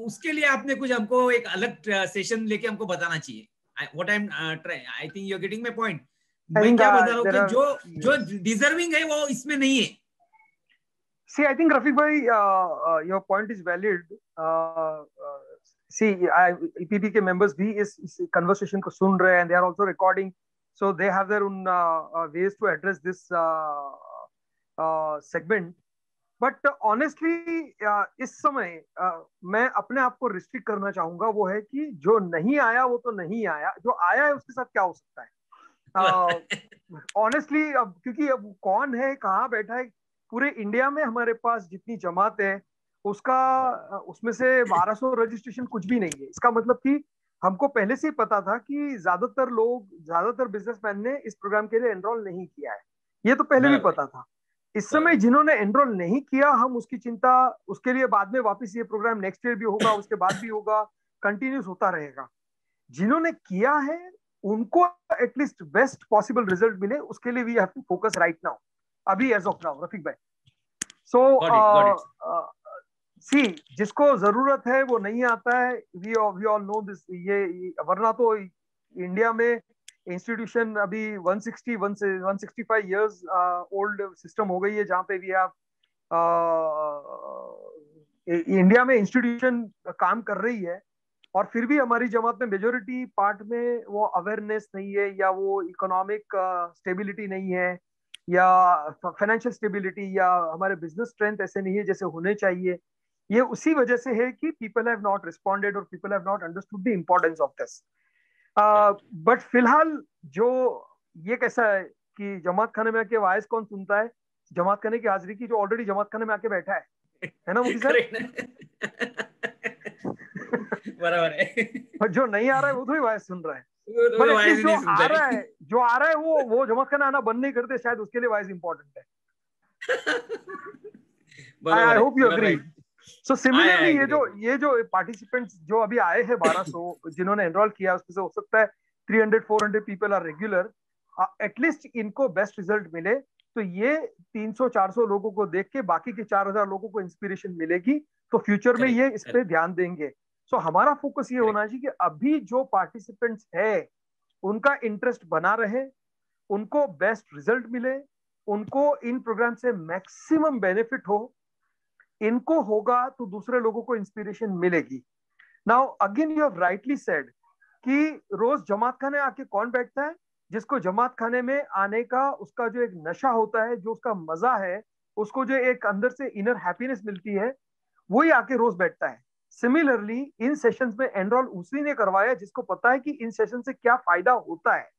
उसके लिए आपने कुछ हमको एक अलग सेशन लेके हमको बताना चाहिए. What I'm trying, I think you're getting my point. मैं क्या बता रहा हूँ कि जो डिजर्विंग है वो इसमें नहीं है. See, I think Rafiq bhai, your point is valid. See, EPB के members भी इस conversation को सुन रहे हैं, and they are also recording, so they have their own ways to address this segment. But honestly, इस समय मैं अपने आप को रिस्ट्रिक्ट करना चाहूंगा, वो है कि जो नहीं आया वो तो नहीं आया, जो आया है उसके साथ क्या हो सकता है. Honestly, अब क्योंकि अब कौन है, कहाँ बैठा है, पूरे इंडिया में हमारे पास जितनी जमात है उसमें से 1200 रजिस्ट्रेशन कुछ भी नहीं है. इसका मतलब कि हमको पहले से ही पता था कि ज्यादातर बिजनेसमैन ने इस प्रोग्राम के लिए एनरोल नहीं किया है. ये तो पहले भी पता था. इस समय जिन्होंने एनरोल नहीं किया, हम उसकी चिंता उसके लिए बाद में वापस, ये प्रोग्राम नेक्स्ट ईयर भी होगा, उसके बाद भी होगा, कंटिन्यूस होता रहेगा. जिन्होंने किया है उनको एटलीस्ट बेस्ट पॉसिबल रिजल्ट मिले, उसके लिए we have to focus right now, अभी एज ऑफ नाउ, रफीक भाई. सो सी, जिसको जरूरत है वो नहीं आता है. We all know this. ये वरना तो इंडिया में इंस्टीट्यूशन अभी 165 इयर्स ओल्ड सिस्टम हो गई है, जहां पे वी हैव इंडिया में इंस्टीट्यूशन काम कर रही है, और फिर भी हमारी जमात में मेजोरिटी पार्ट में वो अवेयरनेस नहीं है, या वो इकोनॉमिक स्टेबिलिटी नहीं है, या फाइनेंशियल स्टेबिलिटी, या हमारे बिजनेस स्ट्रेंथ ऐसे नहीं है जैसे होने चाहिए. ये उसी वजह से है कि पीपल हैव नॉट रिस्पॉन्डेड और people have not understood the importance of this. But फिलहाल जो ये कैसा है कि जमात खाने में आके वाइस कौन सुनता है? जमात खाने की हाजिरी की जो ऑलरेडी जमात खाने में आके बैठा है ना मुफ्ती साहब? बराबर है. और जो नहीं आ रहा है वो तो ही वाइस सुन रहा है. जो आ रहा है वो जमात खाना आना बंद नहीं करते, शायद उसके लिए वाइस इंपॉर्टेंट है. I hope you agree. So similarly ये जो पार्टिसिपेंट्स जो अभी आए हैं 1200 जिन्होंने एनरोल किया, उसमें से हो सकता है 300-400 पीपल आर रेगुलर. एटलीस्ट इनको बेस्ट रिजल्ट मिले, तो ये 300-400 लोगों को देख के बाकी के 4000 लोगों को इंस्पिरेशन मिलेगी, तो फ्यूचर में ये इस पे ध्यान देंगे. सो हमारा फोकस ये होना चाहिए कि अभी जो पार्टिसिपेंट्स है उनका इंटरेस्ट बना रहे, उनको बेस्ट रिजल्ट मिले, उनको इन प्रोग्राम से मैक्सिमम बेनिफिट हो. इनको होगा तो दूसरे लोगों को इंस्पिरेशन मिलेगी. Now again you have rightly said कि रोज जमात खाने आके कौन बैठता है? जिसको जमात खाने में आने का उसका जो एक नशा होता है, जो उसका मजा है, उसको जो एक अंदर से इनर हैप्पीनेस मिलती है, वही आके रोज बैठता है. सिमिलरली इन सेशंस में एनरोल उसी ने करवाया जिसको पता है कि इन सेशन से क्या फायदा होता है.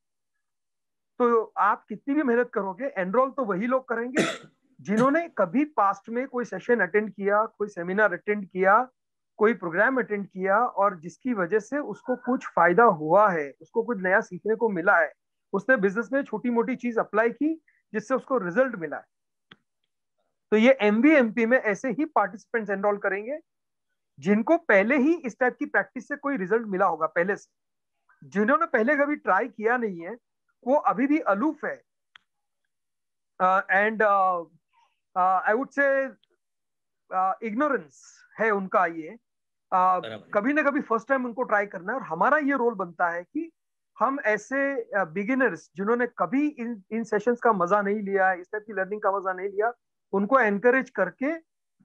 तो आप कितनी भी मेहनत करोगे, एनरोल तो वही लोग करेंगे जिन्होंने कभी पास्ट में कोई सेशन अटेंड किया, कोई सेमिनार अटेंड किया, कोई प्रोग्राम अटेंड किया, और जिसकी वजह से उसको कुछ फायदा हुआ है, उसको कुछ नया सीखने को मिला है, उसने बिजनेस में छोटी मोटी चीज अप्लाई की जिससे उसको रिजल्ट मिला है. तो ये MVMP में ऐसे ही पार्टिसिपेंट्स एनरोल करेंगे जिनको पहले ही इस टाइप की प्रैक्टिस से कोई रिजल्ट मिला होगा पहले से. जिन्होंने पहले कभी ट्राई किया नहीं है वो अभी भी अलूफ है. And I would say ignorance है उनका. ये कभी ना कभी फर्स्ट टाइम उनको ट्राई करना है, और हमारा ये रोल बनता है कि हम ऐसे बिगिनर्स जिन्होंने कभी इन सेशंस का मजा नहीं लिया, इस टाइप की लर्निंग का मजा नहीं लिया, उनको एनकरेज करके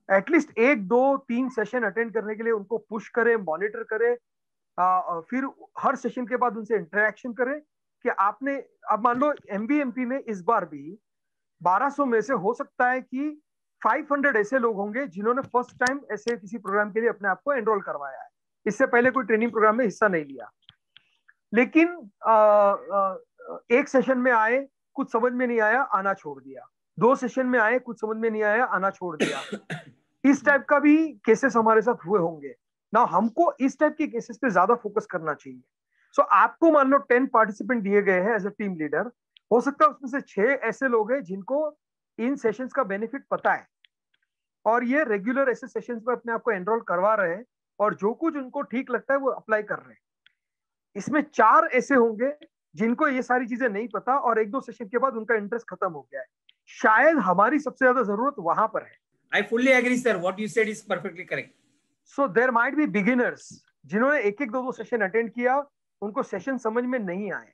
एटलीस्ट 1, 2, 3 सेशन अटेंड करने के लिए उनको पुश करें, मॉनिटर करें, फिर हर सेशन के बाद उनसे इंटरेक्शन करें कि आपने, अब मान लो MVMP में इस बार भी 1200 में से हो सकता है कि 500 ऐसे लोग होंगे जिन्होंने फर्स्ट टाइम ऐसे किसी प्रोग्राम के लिए अपने आप को एनरोल करवाया है, इससे पहले कोई ट्रेनिंग प्रोग्राम में हिस्सा नहीं लिया, लेकिन एक सेशन में आए, कुछ समझ में नहीं आया, आना छोड़ दिया, 2 सेशन में आए, कुछ समझ में नहीं आया, आना छोड़ दिया। इस टाइप का भी केसेस हमारे साथ हुए होंगे ना। हमको इस टाइप के केसेस पे ज्यादा फोकस करना चाहिए। सो आपको मान लो 10 पार्टिसिपेंट दिए गए हैं एज अ टीम लीडर, हो सकता है उसमें से 6 ऐसे लोग हैं जिनको इन सेशंस का बेनिफिट पता है और ये रेगुलर ऐसे सेशंस में अपने आप को एनरोल करवा रहे हैं और जो कुछ उनको ठीक लगता है वो अप्लाई कर रहे हैं। इसमें 4 ऐसे होंगे जिनको ये सारी चीजें नहीं पता और 1-2 सेशन के बाद उनका इंटरेस्ट खत्म हो गया है। शायद हमारी सबसे ज्यादा जरूरत वहां पर है। I fully agree, sir. What you said is perfectly correct. So there might be beginners जिन्होंने 1-1, 2-2 सेशन अटेंड किया, उनको सेशन समझ में नहीं आए।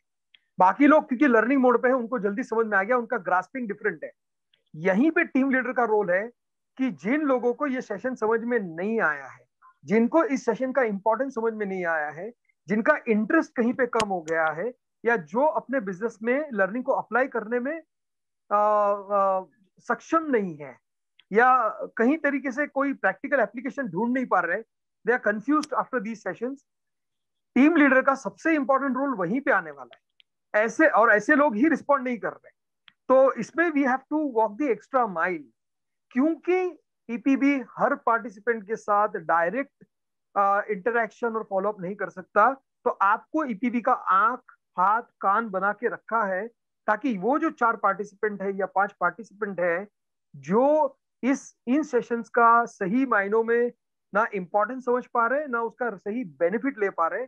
बाकी लोग क्योंकि लर्निंग मोड पे है, उनको जल्दी समझ में आ गया, उनका ग्रास्पिंग डिफरेंट है। यहीं पे टीम लीडर का रोल है कि जिन लोगों को ये सेशन समझ में नहीं आया है, जिनको इस सेशन का इंपॉर्टेंस समझ में नहीं आया है, जिनका इंटरेस्ट कहीं पे कम हो गया है, या जो अपने बिजनेस में लर्निंग को अप्लाई करने में सक्षम नहीं है, या कहीं तरीके से कोई प्रैक्टिकल एप्लीकेशन ढूंढ नहीं पा रहे, they are confused after these sessions, team leader का सबसे इंपॉर्टेंट रोल वहीं पे आने वाला है। ऐसे लोग ही रिस्पॉन्ड नहीं कर रहे, तो इसमें we have to walk the extra mile, क्योंकि ईपीबी हर पार्टिसिपेंट के साथ डायरेक्ट इंटरैक्शन और फॉलोअप नहीं कर सकता। तो आपको ईपीबी का आंख, हाथ, कान बना के रखा है ताकि वो जो 4 पार्टिसिपेंट है या 5 पार्टिसिपेंट है जो इन सेशंस का सही मायनों में ना इंपॉर्टेंस समझ पा रहे, ना उसका सही बेनिफिट ले पा रहे,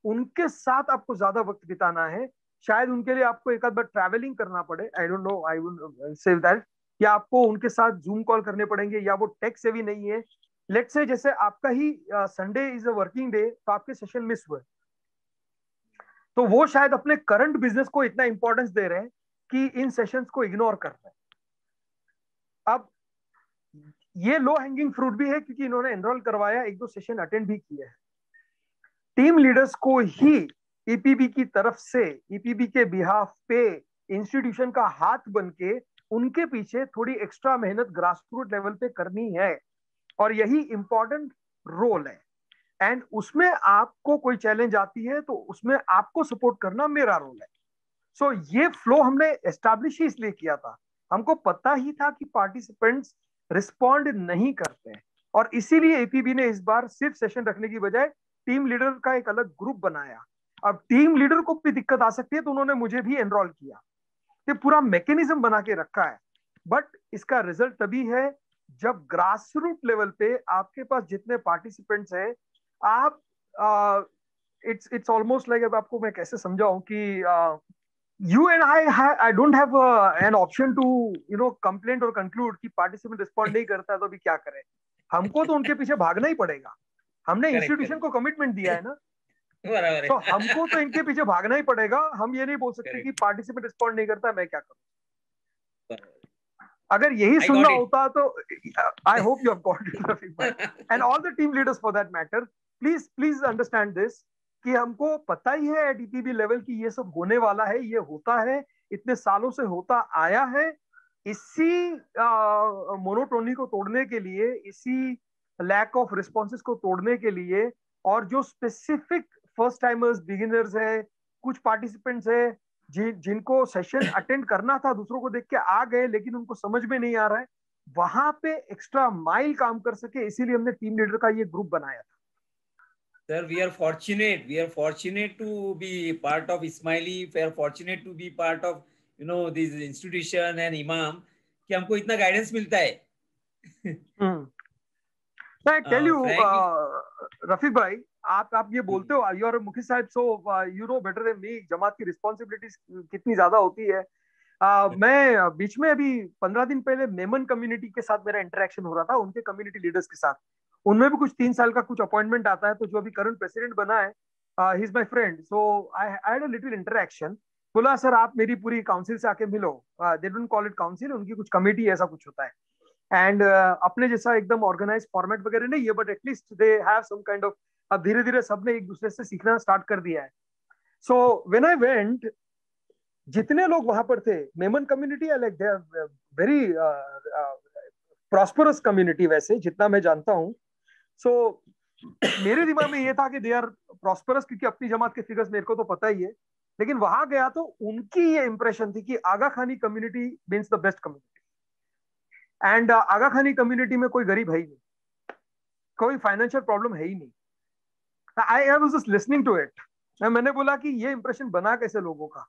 उनके साथ आपको ज्यादा वक्त बिताना है। शायद उनके लिए आपको एक आध बार ट्रैवलिंग करना पड़े, आई don't know, I would say that, या आपको उनके साथ जूम कॉल करने पड़ेंगे, या वो टेक सेवी नहीं है। लेट्स से जैसे आपका ही Sunday is a working day, तो आपके सेशन मिस हुए, तो वो शायद अपने करंट बिजनेस को इतना इंपॉर्टेंस दे रहे हैं कि इन सेशंस को इग्नोर कर रहे हैं। अब ये लो हैंगिंग फ्रूट भी है क्योंकि इन्होंने एनरोल करवाया, 1-2 सेशन अटेंड भी किए हैं। टीम लीडर्स को ही ईपीबी की तरफ से, ईपीबी के बिहाफ पे इंस्टीट्यूशन का हाथ बन के उनके पीछे थोड़ी एक्स्ट्रा मेहनत ग्रासरूट लेवल पे करनी है, और यही इंपॉर्टेंट रोल है। एंड उसमें आपको कोई चैलेंज आती है तो उसमें आपको सपोर्ट करना मेरा रोल है। सो ये फ्लो हमने एस्टैब्लिश ही इसलिए किया था, हमको पता ही था कि पार्टिसिपेंट्स रिस्पॉन्ड नहीं करते हैं, और इसीलिए एपीबी ने इस बार सिर्फ सेशन रखने की बजाय टीम लीडर का एक अलग ग्रुप बनाया। अब टीम लीडर को भी दिक्कत आ सकती है तो उन्होंने मुझे भी एनरोल किया। ये पूरा मैकेनिज्म बना के रखा है, बट इसका रिजल्ट तभी है जब ग्रास रूट लेवल पे आपके पास जितने पार्टिसिपेंट्स हैं, आप इट्स ऑलमोस्ट लाइक, अब आपको मैं कैसे समझाऊं कि you and I don't have an option to complain और conclude कि पार्टिसिपेंट रिस्पॉन्ड नहीं करता है तो अभी क्या करें। हमको तो उनके पीछे भागना ही पड़ेगा, हमने इंस्टीट्यूशन को कमिटमेंट दिया है ना, तो हमको तो इनके पीछे भागना ही पड़ेगा। हम ये नहीं बोल सकते कि पार्टिसिपेंट रिस्पॉन्ड नहीं करता, मैं क्या करूं। अगर यही सुनना होता तो I hope you have got it, Rafiq भाई, and all the team leaders for that matter, please understand this कि हमको पता ही है एट ईपीबी लेवल की ये सब होने वाला है, ये होता है, इतने सालों से होता आया है। इसी मोनोटोनी को तोड़ने के लिए, इसी लैक ऑफ रिस्पॉन्सेस को तोड़ने के लिए, और जो स्पेसिफिक फर्स्ट टाइमर्स, बिगिनर्स है, कुछ पार्टिसिपेंट्स है जिनको सेशन अटेंड करना था, दूसरों को देख के आ गए लेकिन उनको समझ में नहीं आ रहा है, वहां पे एक्स्ट्रा माइल काम कर सके, इसीलिए हमने टीम लीडर का ये ग्रुप बनाया था। Sir, we are fortunate to be part of Ismaili. We are fortunate to be part of this institution and Imam कि हमको इतना गाइडेंस मिलता है। I tell you, रफीक भाई, आप ये बोलते हो, यू आर मुखी साहब, so you know better than me जमात की रिस्पॉन्सिबिलिटीज कितनी ज्यादा होती है। मैं बीच में अभी 15 दिन पहले मेमन कम्युनिटी के साथ मेरा इंटरेक्शन हो रहा था, उनके कम्युनिटी लीडर्स के साथ। उनमें भी कुछ 3 साल का कुछ अपॉइंटमेंट आता है, तो जो अभी करंट प्रेसिडेंट बना है, he is my friend, so I had a little interaction. बोला सर आप मेरी पूरी काउंसिल से आके मिलो, they don't call it council, उनकी कुछ कमेटी ऐसा कुछ होता है, एंड अपने जैसा एकदम ऑर्गेनाइज फॉर्मेट वगैरह नहीं है, but at least they have some kind of अब धीरे धीरे सबने एक दूसरे से सीखना स्टार्ट कर दिया है. सो व्हेन आई वेंट, जितने लोग वहां पर थे, Memon community like they are very prosperous community वैसे जितना मैं जानता हूँ. सो मेरे दिमाग में ये था कि दे आर प्रॉस्परस, क्योंकि अपनी जमात के फिगर्स मेरे को तो पता ही है. लेकिन वहां गया तो उनकी ये इंप्रेशन थी कि Aga Khani community means the best community. And Aga Khani community में कोई गरीब है ही नहीं, कोई फाइनेंशियल प्रॉब्लम है ही नहीं. I was just listening to it. मैंने बोला कि ये इंप्रेशन बना कैसे लोगों का,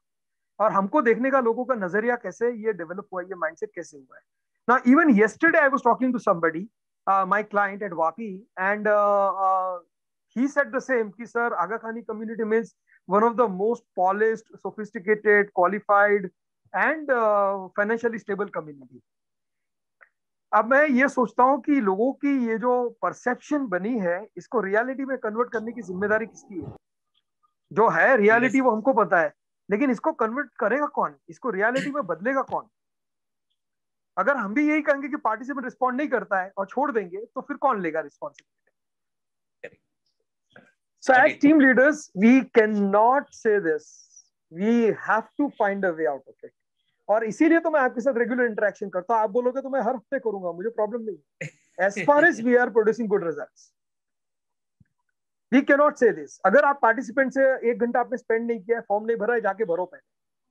और हमको देखने का लोगों का नजरिया कैसे ये डेवलप हुआ, ये माइंडसेट कैसे हुआ है. Now, even yesterday, I was talking to somebody, my client at Vapi, and he said the same. Ki, sir, Aga Khani community means one of the most polished, sophisticated, qualified, and financially stable community. अब मैं ये सोचता हूँ कि लोगों की ये जो परसेप्शन बनी है, इसको रियलिटी में कन्वर्ट करने की जिम्मेदारी किसकी है? जो है रियलिटी वो हमको पता है, लेकिन इसको कन्वर्ट करेगा कौन, इसको रियलिटी में बदलेगा कौन? अगर हम भी यही कहेंगे कि पार्टिसिपेंट रिस्पॉन्ड नहीं करता है और छोड़ देंगे, तो फिर कौन लेगा responsibility? So as team leaders we can not say this, we have to find a way out of it. और इसीलिए तो मैं आपके साथ रेगुलर इंटरेक्शन करता हूं. आप बोलोगे तो मैं हर हफ्ते करूंगा, मुझे प्रॉब्लम नहीं है, as far as we are producing good results. We can not say this. अगर आप पार्टिसिपेंट से 1 घंटा आपने स्पेंड नहीं किया, फॉर्म नहीं भरा है, जाके भरो पहले,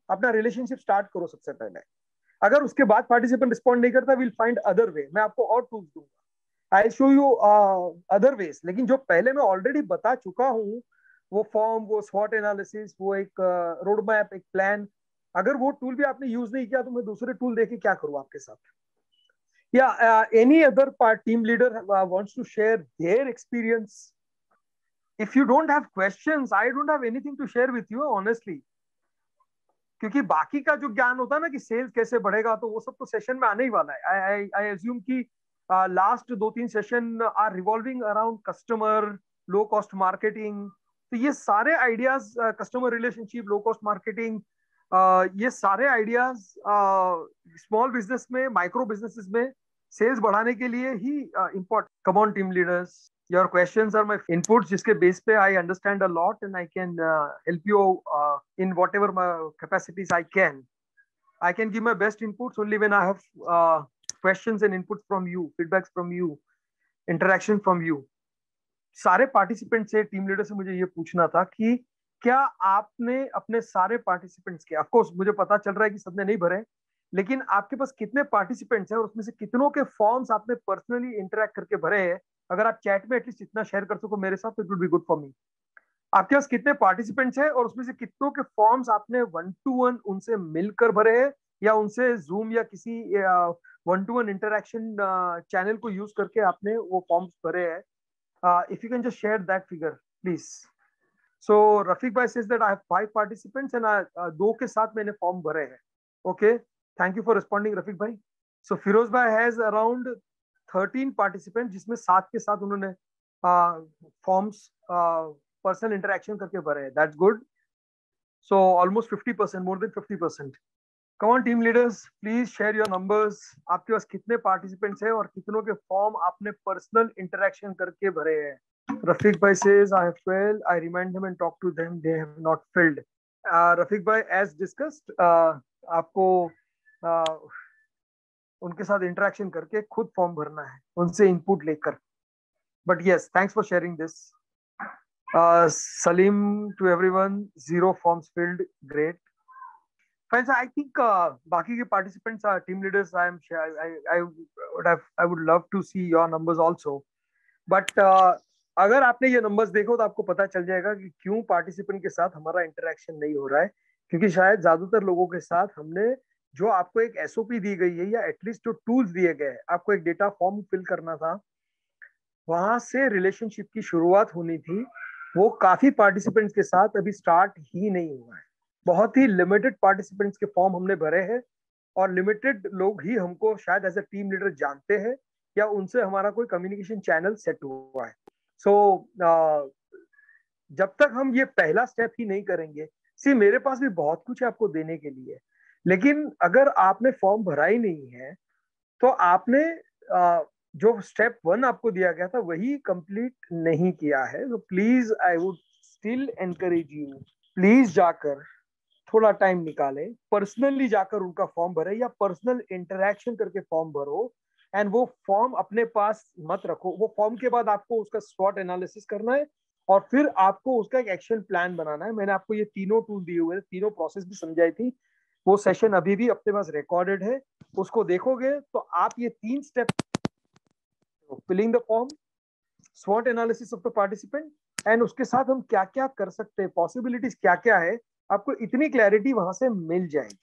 अपना रिलेशनशिप स्टार्ट करो सबसे पहले. अगर उसके बाद पार्टिसिपेंट रिस्पॉन्ड नहीं करता, विल फाइंड अदर वे. मैं आपको और टूल्स दूंगा, I show you other ways. लेकिन जो पहले मैं ऑलरेडी बता चुका हूँ, वो फॉर्म, वो स्वॉट एनालिसिस, वो एक रोड मैप, एक प्लान, अगर वो टूल भी आपने यूज नहीं किया तो मैं दूसरे टूल देके क्या करूँ आपके साथ? या any other part team leader wants to share their experience? If you don't have questions, I don't have anything to share with you honestly. क्योंकि बाकी का जो ज्ञान होता है ना कि सेल्स कैसे बढ़ेगा, तो वो सब तो सेशन में आने ही वाला है. आई अज्यूम कि last 2-3 session are revolving around customer, low cost marketing. तो ये सारे ideas, customer relationship, low cost marketing, ये सारे आइडियाज स्मॉल बिजनेस में, माइक्रो बिजनेसेस में सेल्स बढ़ाने के लिए ही important. Come on team leaders, your questions are my inputs, जिसके बेस पे I understand a lot and I can help you in whatever my capacities I can. I can give my best inputs only when I have questions and inputs from you, feedbacks from you, interaction from you. सारे participant से, team leader से मुझे ये पूछना था कि क्या आपने अपने सारे पार्टिसिपेंट्स के, ऑफ कोर्स मुझे पता चल रहा है कि सबने नहीं भरे, लेकिन आपके पास कितने पार्टिसिपेंट्स हैं और उसमें से कितनों के फॉर्म्स आपने पर्सनली इंटरेक्ट करके भरे हैं? अगर आप चैट में एटलीस्ट इतना शेयर कर सको मेरे साथ, तो it will be good for me. आपके पास कितने पार्टिसिपेंट्स हैं और उसमें से कितनों के फॉर्म्स आपने 1-to-1 उनसे मिलकर भरे हैं, या उनसे जूम या किसी 1-to-1 इंटरेक्शन चैनल को यूज करके आपने वो फॉर्म्स भरे हैं? If you can just share that figure please. So Rafiq भाई says that I have 5 participants and 2 के साथ मैंने फॉर्म भरे हैं. Okay, thank you for responding Rafiq भाई. सो फिरोज भाई हैज अराउंड 13 पार्टिसिपेंट, जिसमें 7 के साथ उन्होंने फॉर्म्स पर्सनल इंटरेक्शन करके भरे हैं. That's good. So almost 50%, more than 50%. Come on team leaders, please share your numbers. आपके पास कितने पार्टिसिपेंट्स हैं और कितनों के फॉर्म आपने पर्सनल इंटरेक्शन करके भरे हैं? रफीक भाई says I have failed. I remind them and talk to them. They have not filled. Rafiq भाई, as discussed, आपको उनके साथ इंटरेक्शन करके खुद फॉर्म भरना है, उनसे इनपुट लेकर. But yes, thanks for sharing this. Salim to everyone, 0 forms filled. Great. Fine. I think बाकी के participants are team leaders. I would love to see your numbers also. But अगर आपने ये नंबर्स देखो तो आपको पता चल जाएगा कि क्यों पार्टिसिपेंट के साथ हमारा इंटरेक्शन नहीं हो रहा है. क्योंकि शायद ज्यादातर लोगों के साथ हमने जो आपको एक एसओपी दी गई है, या एटलीस्ट जो टूल्स दिए गए, आपको एक डेटा फॉर्म फिल करना था, वहां से रिलेशनशिप की शुरुआत होनी थी, वो काफी पार्टिसिपेंट्स के साथ अभी स्टार्ट ही नहीं हुआ है. बहुत ही लिमिटेड पार्टिसिपेंट्स के फॉर्म हमने भरे हैं, और लिमिटेड लोग ही हमको शायद एज अ टीम लीडर जानते हैं, या उनसे हमारा कोई कम्युनिकेशन चैनल सेट हुआ है. सो जब तक हम ये पहला स्टेप ही नहीं करेंगे, मेरे पास भी बहुत कुछ है आपको देने के लिए, लेकिन अगर आपने फॉर्म भरा ही नहीं है, तो आपने जो स्टेप 1 आपको दिया गया था वही कंप्लीट नहीं किया है, तो please I would still encourage you, please जाकर थोड़ा टाइम निकाले, पर्सनली जाकर उनका फॉर्म भरे या पर्सनल इंटरेक्शन करके फॉर्म भरो। एंड वो फॉर्म अपने पास मत रखो, वो फॉर्म के बाद आपको उसका स्वॉट एनालिसिस करना है और फिर आपको उसका एक एक्शन प्लान बनाना है। मैंने आपको ये तीनों टूल दिए हुए, तीनों प्रोसेस भी समझाई थी, वो सेशन अभी भी अपने पास रिकॉर्डेड है, उसको देखोगे तो आप ये 3 स्टेप, फिलिंग द फॉर्म, स्वॉट analysis of the participant, and उसके साथ हम क्या क्या कर सकते हैं, पॉसिबिलिटीज क्या क्या है, आपको इतनी क्लैरिटी वहां से मिल जाएगी।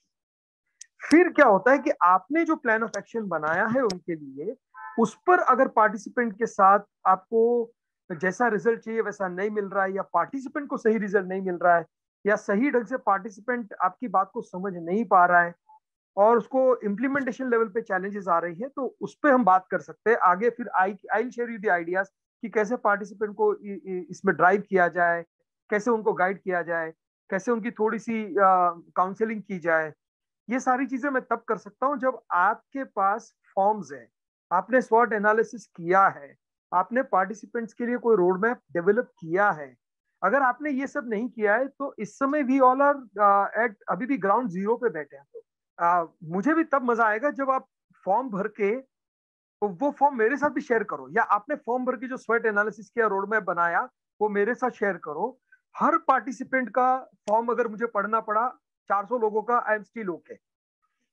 फिर क्या होता है कि आपने जो प्लान ऑफ एक्शन बनाया है उनके लिए, उस पर अगर पार्टिसिपेंट के साथ आपको जैसा रिजल्ट चाहिए वैसा नहीं मिल रहा है, या पार्टिसिपेंट को सही रिजल्ट नहीं मिल रहा है, या सही ढंग से पार्टिसिपेंट आपकी बात को समझ नहीं पा रहा है और उसको इम्प्लीमेंटेशन लेवल पे चैलेंजेस आ रही है, तो उस पर हम बात कर सकते हैं आगे। फिर I share you the ideas कि कैसे पार्टिसिपेंट को इसमें ड्राइव किया जाए, कैसे उनको गाइड किया जाए, कैसे उनकी थोड़ी सी काउंसलिंग की जाए। ये सारी चीजें मैं तब कर सकता हूँ जब आपके पास फॉर्म्स है, आपने स्वॉट एनालिसिस किया है, आपने पार्टिसिपेंट्स के लिए कोई रोड मैप डेवलप किया है। अगर आपने ये सब नहीं किया है तो इस समय वी ऑल आर एट अभी भी ग्राउंड जीरो पे बैठे हैं। तो मुझे भी तब मजा आएगा जब आप फॉर्म भर के तो वो फॉर्म मेरे साथ भी शेयर करो, या आपने फॉर्म भर के जो स्वॉट एनालिसिस किया, रोड मैप बनाया, वो मेरे साथ शेयर करो। हर पार्टिसिपेंट का फॉर्म अगर मुझे पढ़ना पड़ा 400 लोगों का, I am still okay.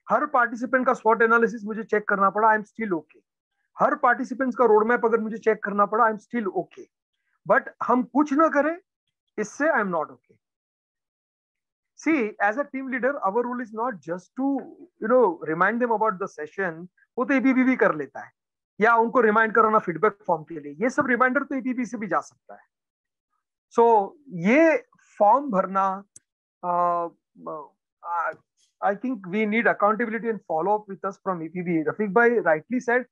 Her participant का स्वॉट एनालिसिस मुझे चेक करना पड़ा, I am still okay. Her participants का रोड मैप अगर मुझे चेक करना पड़ा, I am still okay. But हम कुछ ना करें, इससे I am not okay. See, as a team leader, our role is not just to, remind them about the session. वो तो एपीबी भी कर लेता है, या उनको रिमाइंड कराना फीडबैक फॉर्म के लिए, ये सब रिमाइंडर तो एपीबी से भी जा सकता है। सो ये फॉर्म भरना, I think we need accountability and follow up with us from APB. Rafiq भाई राइटली सेड,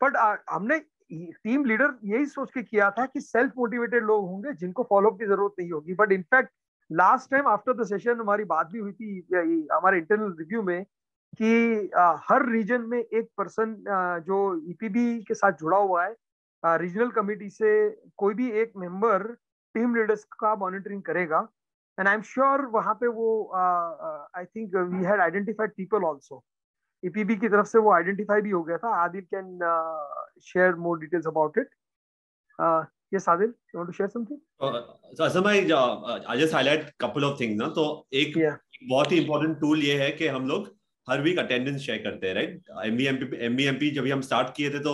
बट हमने टीम लीडर यही सोच के किया था कि सेल्फ मोटिवेटेड लोग होंगे जिनको फॉलो अप की जरूरत नहीं होगी। But in fact last time after the session हमारी बात भी हुई थी हमारे इंटरनल रिव्यू में कि हर रीजन में एक पर्सन जो ईपीबी के साथ जुड़ा हुआ है, रीजनल कमिटी से कोई भी एक मेंबर टीम लीडर्स का मॉनिटरिंग करेगा। एंड आई एम श्योर वहां पे वो I think we had identified people also, EPB की तरफ से वो आइडेंटिफाई भी हो गया था। Adil can share more details about it. Yes, Adil, you want to share something? So Asam bhai, I just highlight couple of things ना। तो एक बहुत ही important tool ये है कि हम लोग हर week attendance share करते हैं, right? MBMP जब हम start किए थे तो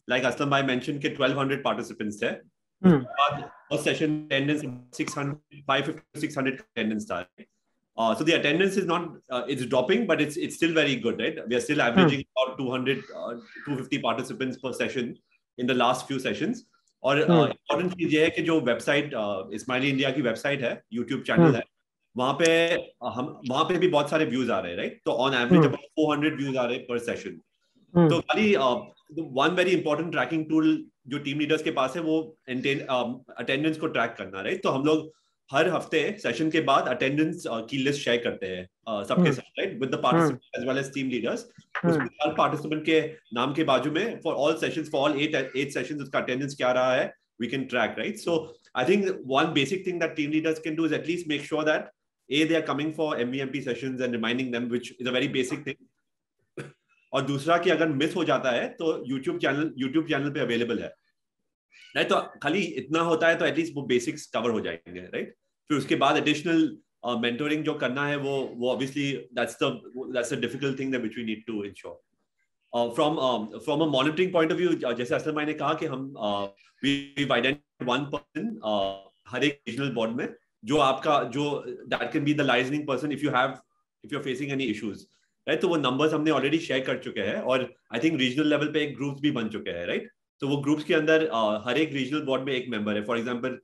like Aslam bhai mentioned कि 1200 participants थे। उसके बाद first session attendance 550-600 attendance था। So the attendance is not it's dropping, but it's still very good, right? We are still averaging about 250 participants per session in the last few sessions. और important चीज ये है कि जो website smiley India की website है, YouTube channel है, वहां पे भी बहुत सारे व्यूज आ रहे हैं, राइट? तो ऑन एवरेज अबाउट 400 व्यूज आ रहे हैं पर सेशन। तो खाली one very important tracking tool जो टीम लीडर्स के पास है वो अटेंडेंस को ट्रैक करना, राइट? तो हम लोग हर हफ्ते सेशन के बाद अटेंडेंस की लिस्ट शेयर करते हैं सबके साथ, right, with the participants as well as team leaders. उसमें हर पार्टिसिपेंट के नाम के बाजू में फॉर ऑल सेशंस, फॉर ऑल 8 सेशंस उसका अटेंडेंस क्या रहा है, we can track, right? So I think one basic thing that team leaders can do is at least make sure that they are coming for MVMP sessions and reminding them, which is a very basic thing. और दूसरा कि अगर miss हो जाता है तो YouTube channel पे available है, राइट? तो खाली इतना होता है तो एटलीस्ट वो बेसिक्स कवर हो जाएंगे, राइट? फिर उसके बाद एडिशनल मेंटोरिंग जो करना है वो obviously that's the difficult thing that which we need to ensure. From a monitoring point of view, जैसे असलम भाई ने कहा कि हम वी आइडेंटिफाइड वन पर्सन हर एक रीजनल बोर्ड में जो that can be the liaisoning person if you are facing any issues, right? तो वो नंबर्स हमने ऑलरेडी शेयर कर चुके हैं और आई थिंक रीजनल लेवल पे एक ग्रुप्स भी बन चुके हैं, राइट? तो वो ग्रुप्स के अंदर हर एक रीजनल बोर्ड में एक मेंबर है। For example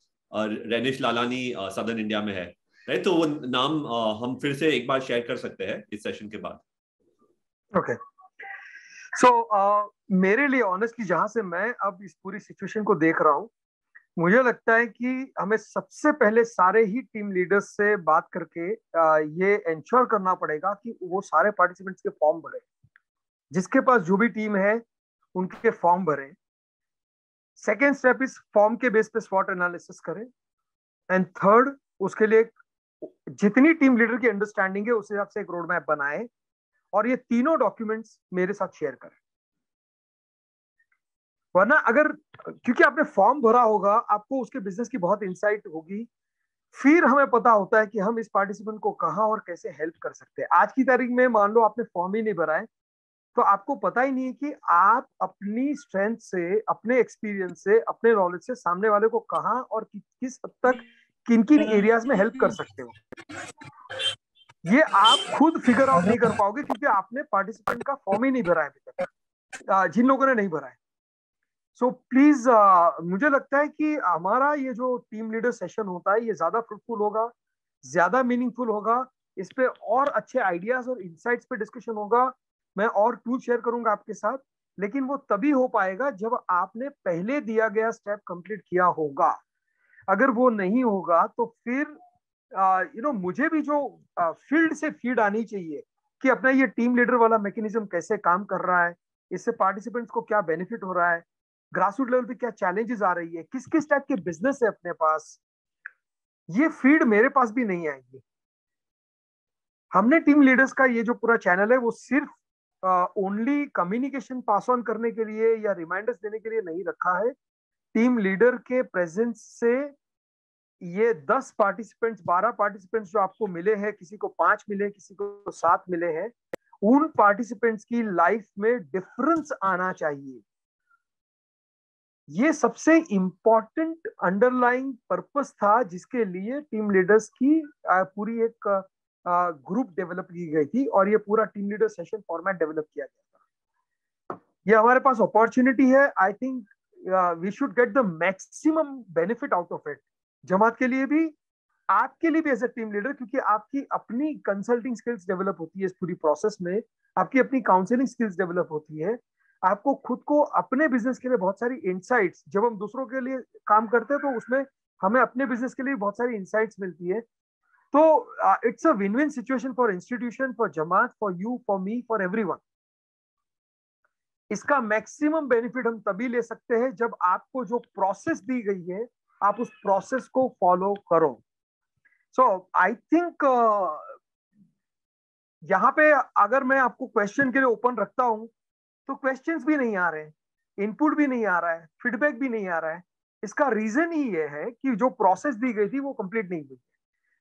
Renish Lalani southern India में है, राइट? तो वो नाम हम फिर से एक बार शेयर कर सकते हैं इस सेशन के बाद। ओके, सो मेरे लिए ऑनेस्टली जहां से मैं अब इस पूरी सिचुएशन को देख रहा हूँ, मुझे लगता है कि हमें सबसे पहले सारे ही टीम लीडर्स से बात करके ये इंश्योर करना पड़ेगा कि वो सारे पार्टिसिपेंट्स के फॉर्म भरे। जिसके पास जो भी टीम है उनके फॉर्म भरें। सेकेंड स्टेप इस फॉर्म के बेस पे स्वॉट एनालिसिस करें। एंड थर्ड, उसके लिए जितनी टीम लीडर की अंडरस्टैंडिंग है उस हिसाब से एक रोड मैप बनाए और ये तीनों डॉक्यूमेंट्स मेरे साथ शेयर करें। वरना अगर, क्योंकि आपने फॉर्म भरा होगा, आपको उसके बिजनेस की बहुत इंसाइट होगी, फिर हमें पता होता है कि हम इस पार्टिसिपेंट को कहां और कैसे हेल्प कर सकते हैं। आज की तारीख में मान लो आपने फॉर्म ही नहीं भरा है, तो आपको पता ही नहीं है कि आप अपनी स्ट्रेंथ से, अपने एक्सपीरियंस से, अपने नॉलेज से सामने वाले को कहां और किस हद तक किन किन एरियाज में हेल्प कर सकते हो। ये आप खुद फिगर आउट नहीं कर पाओगे क्योंकि आपने पार्टिसिपेंट का फॉर्म ही नहीं भरा है अभी तक, जिन लोगों ने नहीं भरा है। सो प्लीज, मुझे लगता है कि हमारा ये जो टीम लीडर सेशन होता है ये ज्यादा फ्रूटफुल होगा, ज्यादा मीनिंगफुल होगा। इस पे और अच्छे आइडियाज और इंसाइट्स पे डिस्कशन होगा। मैं और टूल शेयर करूंगा आपके साथ, लेकिन वो तभी हो पाएगा जब आपने पहले दिया गया स्टेप कंप्लीट किया होगा। अगर वो नहीं होगा तो फिर मुझे भी जो फील्ड से फीड आनी चाहिए कि अपना ये टीम लीडर वाला मैकेनिज्म कैसे काम कर रहा है, इससे पार्टिसिपेंट्स को क्या बेनिफिट हो रहा है, ग्रासरूट लेवल पे क्या चैलेंजेस आ रही है, किस किस टाइप के बिजनेस है अपने पास, ये फीड मेरे पास भी नहीं आएगी। हमने टीम लीडर्स का ये जो पूरा चैनल है वो सिर्फ ओनली कम्युनिकेशन पास ऑन करने के लिए या रिमाइंडर्स देने के लिए नहीं रखा है। टीम लीडर के प्रेजेंस से ये 10 पार्टिसिपेंट्स, 12 पार्टिसिपेंट्स जो आपको मिले हैं, किसी को 5 मिले, किसी को 7 मिले हैं, उन पार्टिसिपेंट्स की लाइफ में डिफरेंस आना चाहिए। ये सबसे इंपॉर्टेंट अंडरलाइंग पर्पस था जिसके लिए टीम लीडर्स की पूरी एक ग्रुप डेवलप की गई थी और ये पूरा team leader session format develop किया गया था। ये हमारे पास अपॉर्चुनिटी है। I think we should get the maximum benefit out of it, जमात के लिए भी, आपके लिए भी एज ए टीम लीडर, क्योंकि आपकी अपनी कंसल्टिंग स्किल्स डेवलप होती है इस पूरी प्रोसेस में, आपकी अपनी काउंसलिंग स्किल्स डेवलप होती है, आपको खुद को अपने बिजनेस के लिए बहुत सारी इंसाइट्स, जब हम दूसरों के लिए काम करते हैं तो उसमें हमें अपने बिजनेस के लिए बहुत सारी इंसाइट्स मिलती है। तो it's a win win situation for institution, for Jamaat, for you, for me, for everyone. इसका मैक्सिमम बेनिफिट हम तभी ले सकते हैं जब आपको जो प्रोसेस दी गई है आप उस प्रोसेस को फॉलो करो। सो आई थिंक यहाँ पे अगर मैं आपको क्वेश्चन के लिए ओपन रखता हूं तो क्वेश्चंस भी नहीं आ रहे हैं, इनपुट भी नहीं आ रहा है, फीडबैक भी नहीं आ रहा है। इसका रीजन ही ये है कि जो प्रोसेस दी गई थी वो कंप्लीट नहीं हुई।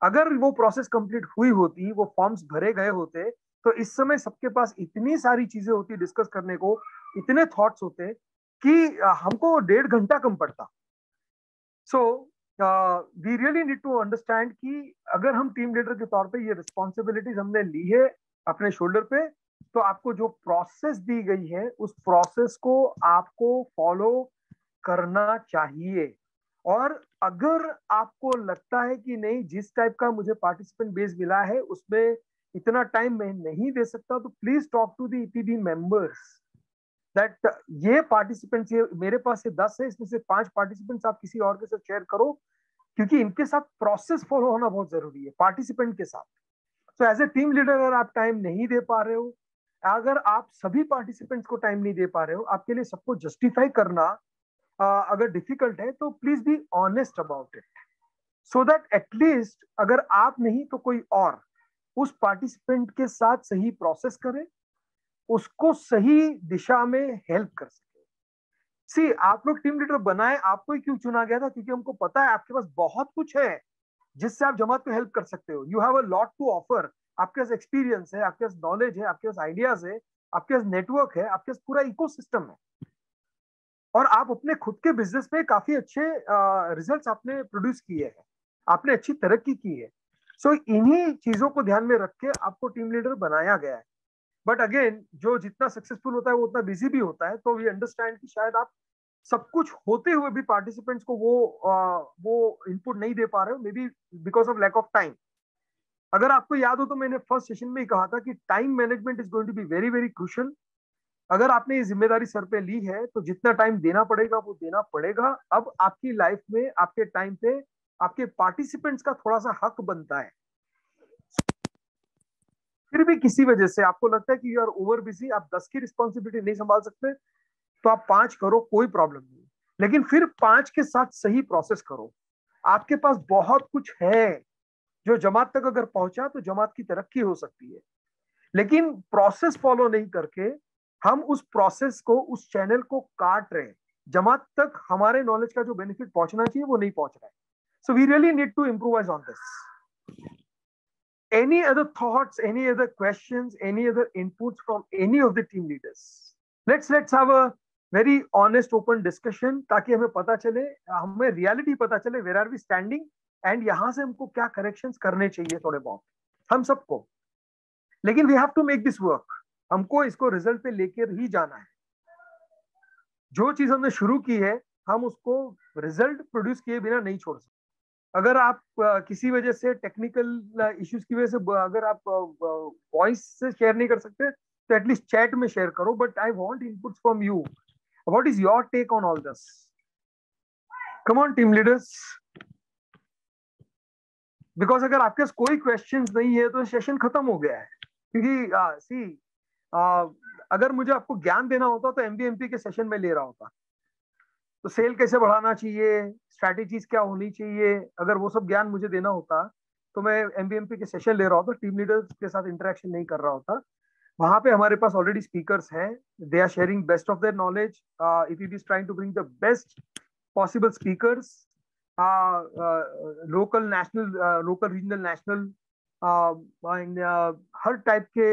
अगर वो प्रोसेस कंप्लीट हुई होती, वो फॉर्म्स भरे गए होते, तो इस समय सबके पास इतनी सारी चीजें होती डिस्कस करने को, इतने थॉट्स होते कि हमको 1.5 घंटा कम पड़ता। So we really need to understand कि अगर हम टीम लीडर के तौर पे ये रिस्पॉन्सिबिलिटीज हमने ली है अपने शोल्डर पे, तो आपको जो प्रोसेस दी गई है उस प्रोसेस को आपको फॉलो करना चाहिए। और अगर आपको लगता है कि नहीं, जिस टाइप का मुझे पार्टिसिपेंट बेस मिला है उसमें इतना टाइम मैं नहीं दे सकता, तो please talk to the EPB members that ये पार्टिसिपेंट्स, ये मेरे पास से 10 है, इसमें से 5 पार्टिसिपेंट्स आप किसी और के साथ शेयर करो, क्योंकि इनके साथ प्रोसेस फॉलो होना बहुत जरूरी है पार्टिसिपेंट के साथ। तो एज ए टीम लीडर अगर आप टाइम नहीं दे पा रहे हो, अगर आप सभी पार्टिसिपेंट्स को टाइम नहीं दे पा रहे हो, आपके लिए सबको जस्टिफाई करना अगर डिफिकल्ट है, तो please be honest about it, so that at least अगर आप नहीं तो कोई और उस पार्टिसिपेंट के साथ सही प्रोसेस करे, उसको सही दिशा में हेल्प कर सके। सी, आप लोग टीम लीडर बनाए, आपको ही क्यों चुना गया था? क्योंकि हमको पता है आपके पास बहुत कुछ है जिससे आप जमात को हेल्प कर सकते हो। You have a lot to offer. आपके पास एक्सपीरियंस है, आपके पास नॉलेज है, आपके पास आइडियाज है, आपके पास नेटवर्क है, आपके पास पूरा इकोसिस्टम है, और आप अपने खुद के बिजनेस में काफी अच्छे रिजल्ट्स आपने प्रोड्यूस किए हैं, आपने अच्छी तरक्की की है। सो इन्हीं चीजों को ध्यान में रख के आपको टीम लीडर बनाया गया है। बट अगेन, जो जितना सक्सेसफुल होता है वो उतना बिजी भी होता है, तो वी अंडरस्टैंड कि शायद आप सब कुछ होते हुए भी पार्टिसिपेंट्स को वो इनपुट नहीं दे पा रहे हो, maybe because of lack of time. अगर आपको याद हो तो मैंने फर्स्ट सेशन में ही कहा था कि time management is going to be very very crucial. अगर आपने ये जिम्मेदारी सर पे ली है तो जितना टाइम देना पड़ेगा वो देना पड़ेगा। अब आपकी लाइफ में आपके टाइम पे आपके पार्टिसिपेंट्स का थोड़ा सा हक बनता है। फिर भी किसी वजह से आपको लगता है कि यू आर ओवर बिजी, आप 10 की रिस्पॉन्सिबिलिटी नहीं संभाल सकते, तो आप 5 करो, कोई प्रॉब्लम नहीं, लेकिन फिर 5 के साथ सही प्रोसेस करो। आपके पास बहुत कुछ है जो जमात तक अगर पहुंचा तो जमात की तरक्की हो सकती है, लेकिन प्रोसेस फॉलो नहीं करके हम उस प्रोसेस को, उस चैनल को काट रहे हैं। जमात तक हमारे नॉलेज का जो बेनिफिट पहुंचना चाहिए वो नहीं पहुंच रहा है। So we really need to improvise on this. Any other thoughts, any other questions, any other inputs from any of the team leaders? Let's have a very honest, open discussion, ताकि हमें पता चले, हमें reality पता चले, where are we standing, and यहाँ से हमको क्या corrections करने चाहिए थोड़े बहुत, हम सबको। लेकिन we have to make this work, हमको इसको result पे लेकर ही जाना है। जो चीज हमने शुरू की है, हम उसको result produce किए बिना नहीं छोड़ सकते। अगर आप किसी वजह से टेक्निकल इश्यूज की वजह से अगर आप वॉइस से शेयर नहीं कर सकते तो एटलीस्ट चैट में शेयर करो, but I want inputs from you. What is your take on all this? Come on team leaders, because अगर आपके पास कोई क्वेश्चंस नहीं है तो सेशन खत्म हो गया है। क्योंकि अगर मुझे आपको ज्ञान देना होता तो एमबीएमपी के सेशन में ले रहा होता, तो सेल कैसे बढ़ाना चाहिए, स्ट्रैटेजीज क्या होनी चाहिए, अगर वो सब ज्ञान मुझे देना होता तो मैं एमबीएमपी के सेशन ले रहा होता, टीम लीडर्स के साथ इंटरेक्शन नहीं कर रहा होता। वहां पे हमारे पास ऑलरेडी स्पीकर्स हैं, they are sharing best of their knowledge. It is trying to bring the best possible speakers, local, national, local, regional, national, हर टाइप के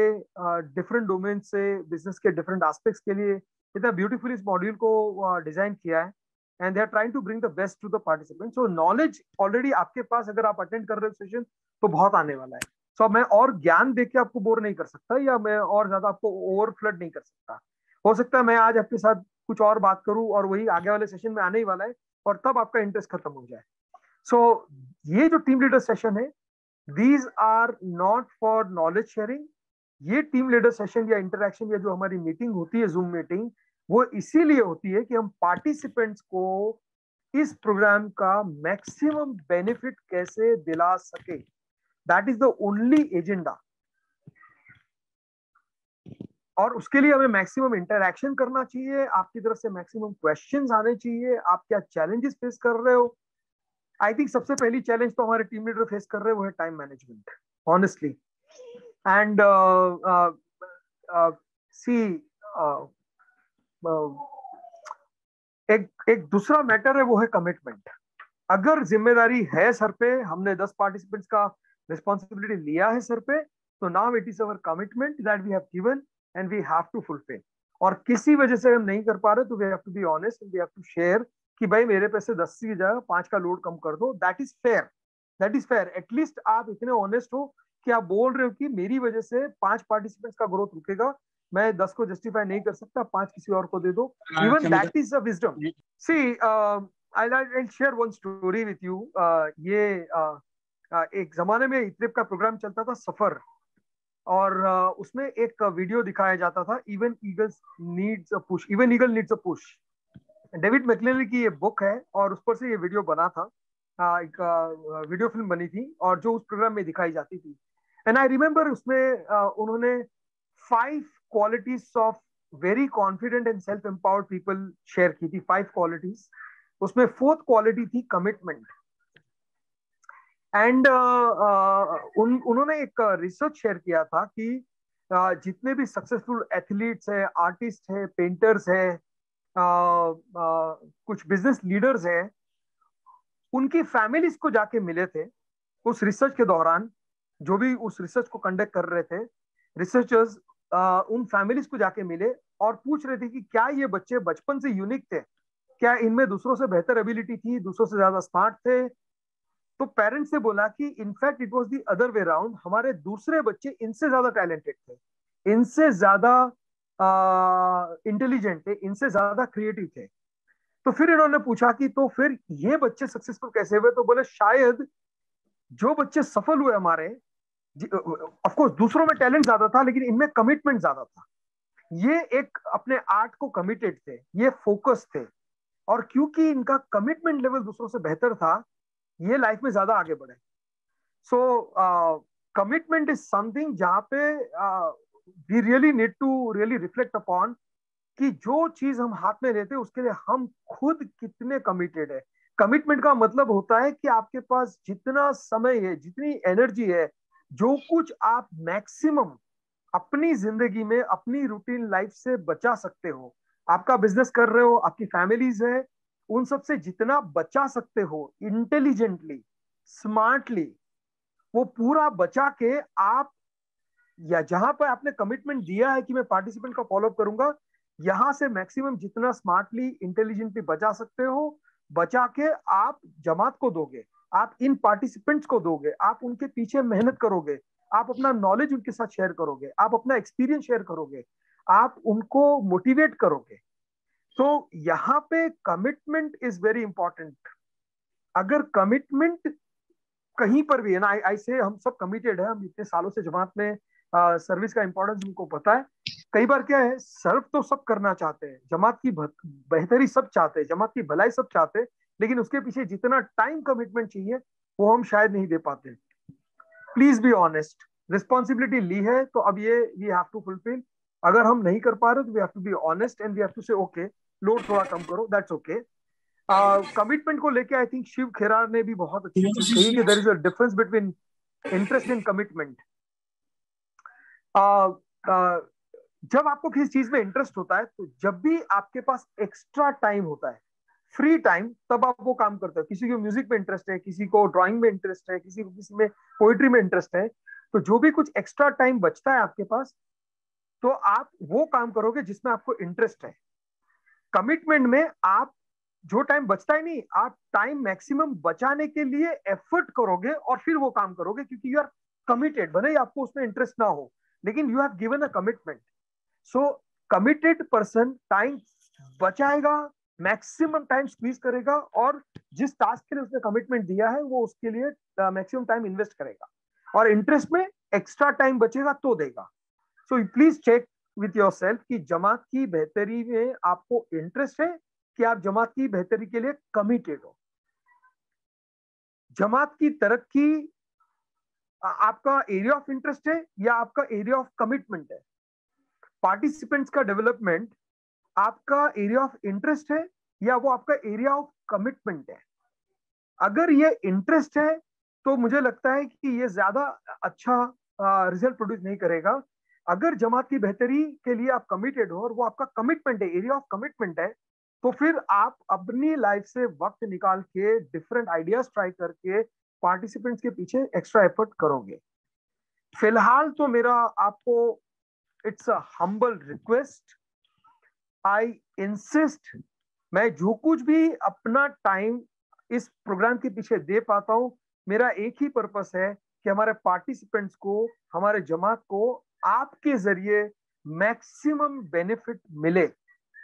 डिफरेंट डोमेन से बिजनेस के डिफरेंट एस्पेक्ट्स के लिए इतना ब्यूटीफुल इस मॉड्यूल को डिजाइन किया है। And they are trying to bring the best to the participant. So knowledge already आपके पास, अगर आप अटेंड कर रहे हो सेशन तो बहुत आने वाला है। सो मैं और ज्ञान देके आपको बोर नहीं कर सकता, या मैं और ज्यादा आपको ओवरफ्लड नहीं कर सकता। हो सकता है मैं आज आपके साथ कुछ और बात करूं और वही आगे वाले सेशन में आने ही वाला है, और तब आपका इंटरेस्ट खत्म हो जाए। सो ये जो टीम लीडर सेशन है, these are not for knowledge sharing. ये टीम लीडर सेशन या इंटरेक्शन या जो हमारी मीटिंग होती है, जूम मीटिंग, वो इसीलिए होती है कि हम पार्टिसिपेंट्स को इस प्रोग्राम का मैक्सिमम बेनिफिट कैसे दिला सके। That is the only agenda. और उसके लिए हमें मैक्सिमम इंटरैक्शन करना चाहिए, आपकी तरफ से मैक्सिमम क्वेश्चंस आने चाहिए, आप क्या चैलेंजेस फेस कर रहे हो। आई थिंक सबसे पहली चैलेंज तो हमारे टीम लीडर फेस कर रहे हैं वो है टाइम मैनेजमेंट, ऑनेस्टली। एंड सी एक दूसरा मैटर है, वो है कमिटमेंट। अगर जिम्मेदारी है सर पे, हमने 10 पार्टिसिपेंट्स का रिस्पॉन्सिबिलिटी लिया है सर पे, तो now it is our commitment that we have given and we have to fulfil. और किसी वजह से हम नहीं कर पा रहे तो we have to be honest and we have to share कि भाई मेरे पैसे 10 की जगह 5 का लोड कम कर दो। That is fair, that is fair. At least आप इतने ऑनेस्ट हो कि आप बोल रहे हो कि मेरी वजह से 5 पार्टिसिपेंट्स का ग्रोथ रुकेगा, मैं 10 को जस्टिफाई नहीं कर सकता, 5 किसी और को दे दो। Even that is a wisdom. See I'll share one story with you. ये एक जमाने में इत्रिप का प्रोग्राम चलता था, सफर, और उसमें एक वीडियो दिखाया जाता था, even eagle needs a push, even eagle needs a push. David McNally की ये बुक है और उस पर से ये वीडियो बना था, एक वीडियो फिल्म बनी थी और जो उस प्रोग्राम में दिखाई जाती थी। एंड आई रिमेम्बर उसमें उन्होंने 5 qualities of very confident and self empowered people share की थी, 5 क्वालिटीज। उसमें 4th क्वालिटी थी कमिटमेंट। एंड उन्होंने एक रिसर्च शेयर किया था कि जितने भी सक्सेसफुल एथलीट्स है, आर्टिस्ट है, पेंटर्स है, कुछ बिजनेस लीडर्स है, उनकी फैमिलीज को जाके मिले थे उस रिसर्च के दौरान। जो भी उस रिसर्च को कंडक्ट कर रहे थे रिसर्चर्स, उन फैमिलीज को जाके मिले और पूछ रहे थे कि क्या ये बच्चे बचपन से यूनिक थे, क्या इनमें दूसरों से बेहतर एबिलिटी थी, दूसरों से ज्यादा स्मार्ट थे। तो पेरेंट्स ने बोला कि in fact it was the other way round, हमारे दूसरे बच्चे इनसे ज्यादा टैलेंटेड थे, इनसे ज्यादा इंटेलिजेंट थे, इनसे ज्यादा क्रिएटिव थे। तो फिर इन्होंने पूछा कि तो फिर ये बच्चे सक्सेसफुल कैसे हुए? तो बोले शायद जो बच्चे सफल हुए हमारे, ऑफ कोर्स दूसरों में टैलेंट ज्यादा था लेकिन इनमें कमिटमेंट ज्यादा था। ये एक अपने आर्ट को कमिटेड थे, ये फोकस थे, और क्योंकि इनका कमिटमेंट लेवल दूसरों से बेहतर था, ये लाइफ में ज्यादा आगे बढ़े। सो कमिटमेंट इज समथिंग जहां पे we really need to really reflect upon कि जो चीज हम हाथ में लेते हैं उसके लिए हम खुद कितने कमिटेड है। कमिटमेंट का मतलब होता है कि आपके पास जितना समय है, जितनी एनर्जी है, जो कुछ आप मैक्सिमम अपनी जिंदगी में अपनी रूटीन लाइफ से बचा सकते हो, आपका बिजनेस कर रहे हो, आपकी फैमिलीज है, उन सब से जितना बचा सकते हो इंटेलिजेंटली, स्मार्टली, वो पूरा बचा के आप, या जहां पर आपने कमिटमेंट दिया है कि मैं पार्टिसिपेंट का फॉलोअप करूंगा, यहां से मैक्सिमम जितना स्मार्टली इंटेलिजेंटली बचा सकते हो, बचा के आप जमात को दोगे, आप इन पार्टिसिपेंट्स को दोगे, आप उनके पीछे मेहनत करोगे, आप अपना नॉलेज उनके साथ शेयर करोगे, आप अपना एक्सपीरियंस शेयर करोगे, आप उनको मोटिवेट करोगे। तो यहाँ पे कमिटमेंट इज वेरी इंपॉर्टेंट। अगर कमिटमेंट कहीं पर भी है ना, आई से हम सब कमिटेड है, हम इतने सालों से जमात में सर्विस का इंपॉर्टेंस हमको पता है। कई बार क्या है, सर्व तो सब करना चाहते हैं, जमात की बेहतरी सब चाहते हैं, जमात की भलाई सब चाहते हैं, लेकिन उसके पीछे जितना टाइम कमिटमेंट चाहिए वो हम शायद नहीं दे पाते। प्लीज बी ऑनेस्ट, रिस्पॉन्सिबिलिटी ली है तो अब ये वी हैव टू फुलफिल। अगर हम नहीं कर पा रहे तो we have to be honest and we have to say okay, load थोड़ा कम करो, दैट्स ओके। कमिटमेंट को लेके आई थिंक शिव खेरार ने भी बहुत अच्छी चीज कही कि there is a difference between interest and commitment. जब आपको किसी चीज में इंटरेस्ट होता है, तो जब भी आपके पास एक्स्ट्रा टाइम होता है, फ्री टाइम, तब आप वो काम करते हो। किसी को म्यूजिक में इंटरेस्ट है, किसी को ड्राइंग में इंटरेस्ट है, किसी को किसी में पोइट्री में इंटरेस्ट है, तो जो भी कुछ एक्स्ट्रा टाइम बचता है आपके पास, तो आप वो काम करोगे जिसमें आपको इंटरेस्ट है। कमिटमेंट में आप जो टाइम बचता है नहीं, आप टाइम मैक्सिमम बचाने के लिए एफर्ट करोगे और फिर वो काम करोगे, क्योंकि यू आर कमिटेड, भले ही आपको उसमें इंटरेस्ट ना हो, लेकिन you have given a commitment. So committed person time बचाएगा, मैक्सिमम टाइम स्क्वीज करेगा, और जिस टास्क के लिए उसने कमिटमेंट दिया है वो उसके लिए मैक्सिमम टाइम इन्वेस्ट करेगा, और इंटरेस्ट में एक्स्ट्रा टाइम बचेगा तो देगा। So please check with yourself कि जमात की बेहतरी में आपको इंटरेस्ट है कि आप जमात की बेहतरी के लिए कमिटेड हो। जमात की तरक्की आपका एरिया ऑफ इंटरेस्ट है या आपका एरिया ऑफ कमिटमेंट है? पार्टिसिपेंट्स का डेवलपमेंट आपका एरिया ऑफ इंटरेस्ट है या वो आपका एरिया ऑफ कमिटमेंट है? अगर ये इंटरेस्ट है तो मुझे लगता है कि ये ज्यादा अच्छा रिजल्ट प्रोड्यूस नहीं करेगा। अगर जमात की बेहतरी के लिए आप कमिटेड हो और वो आपका कमिटमेंट है, एरिया ऑफ कमिटमेंट है, तो फिर आप अपनी लाइफ से वक्त निकाल के डिफरेंट आइडियाज ट्राई करके पार्टिसिपेंट्स के पीछे एक्स्ट्रा एफर्ट करोगे। फिलहाल तो मेरा आपको it's a humble request, I insist, मैं जो कुछ भी अपना टाइम इस प्रोग्राम के पीछे दे पाता हूं, मेरा एक ही पर्पस है कि हमारे पार्टिसिपेंट्स को, हमारे जमात को आपके जरिए मैक्सिमम बेनिफिट मिले।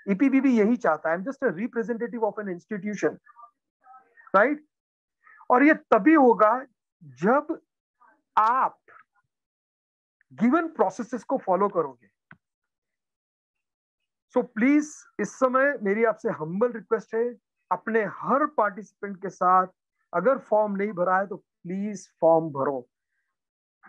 ईपीबीबी यही चाहता है। I am just a representative of an institution, right? और ये तभी होगा जब आप गिवन प्रोसेसेस को फॉलो करोगे। सो प्लीज इस समय मेरी आपसे हम्बल रिक्वेस्ट है, अपने हर पार्टिसिपेंट के साथ, अगर फॉर्म नहीं भरा है तो प्लीज फॉर्म भरो,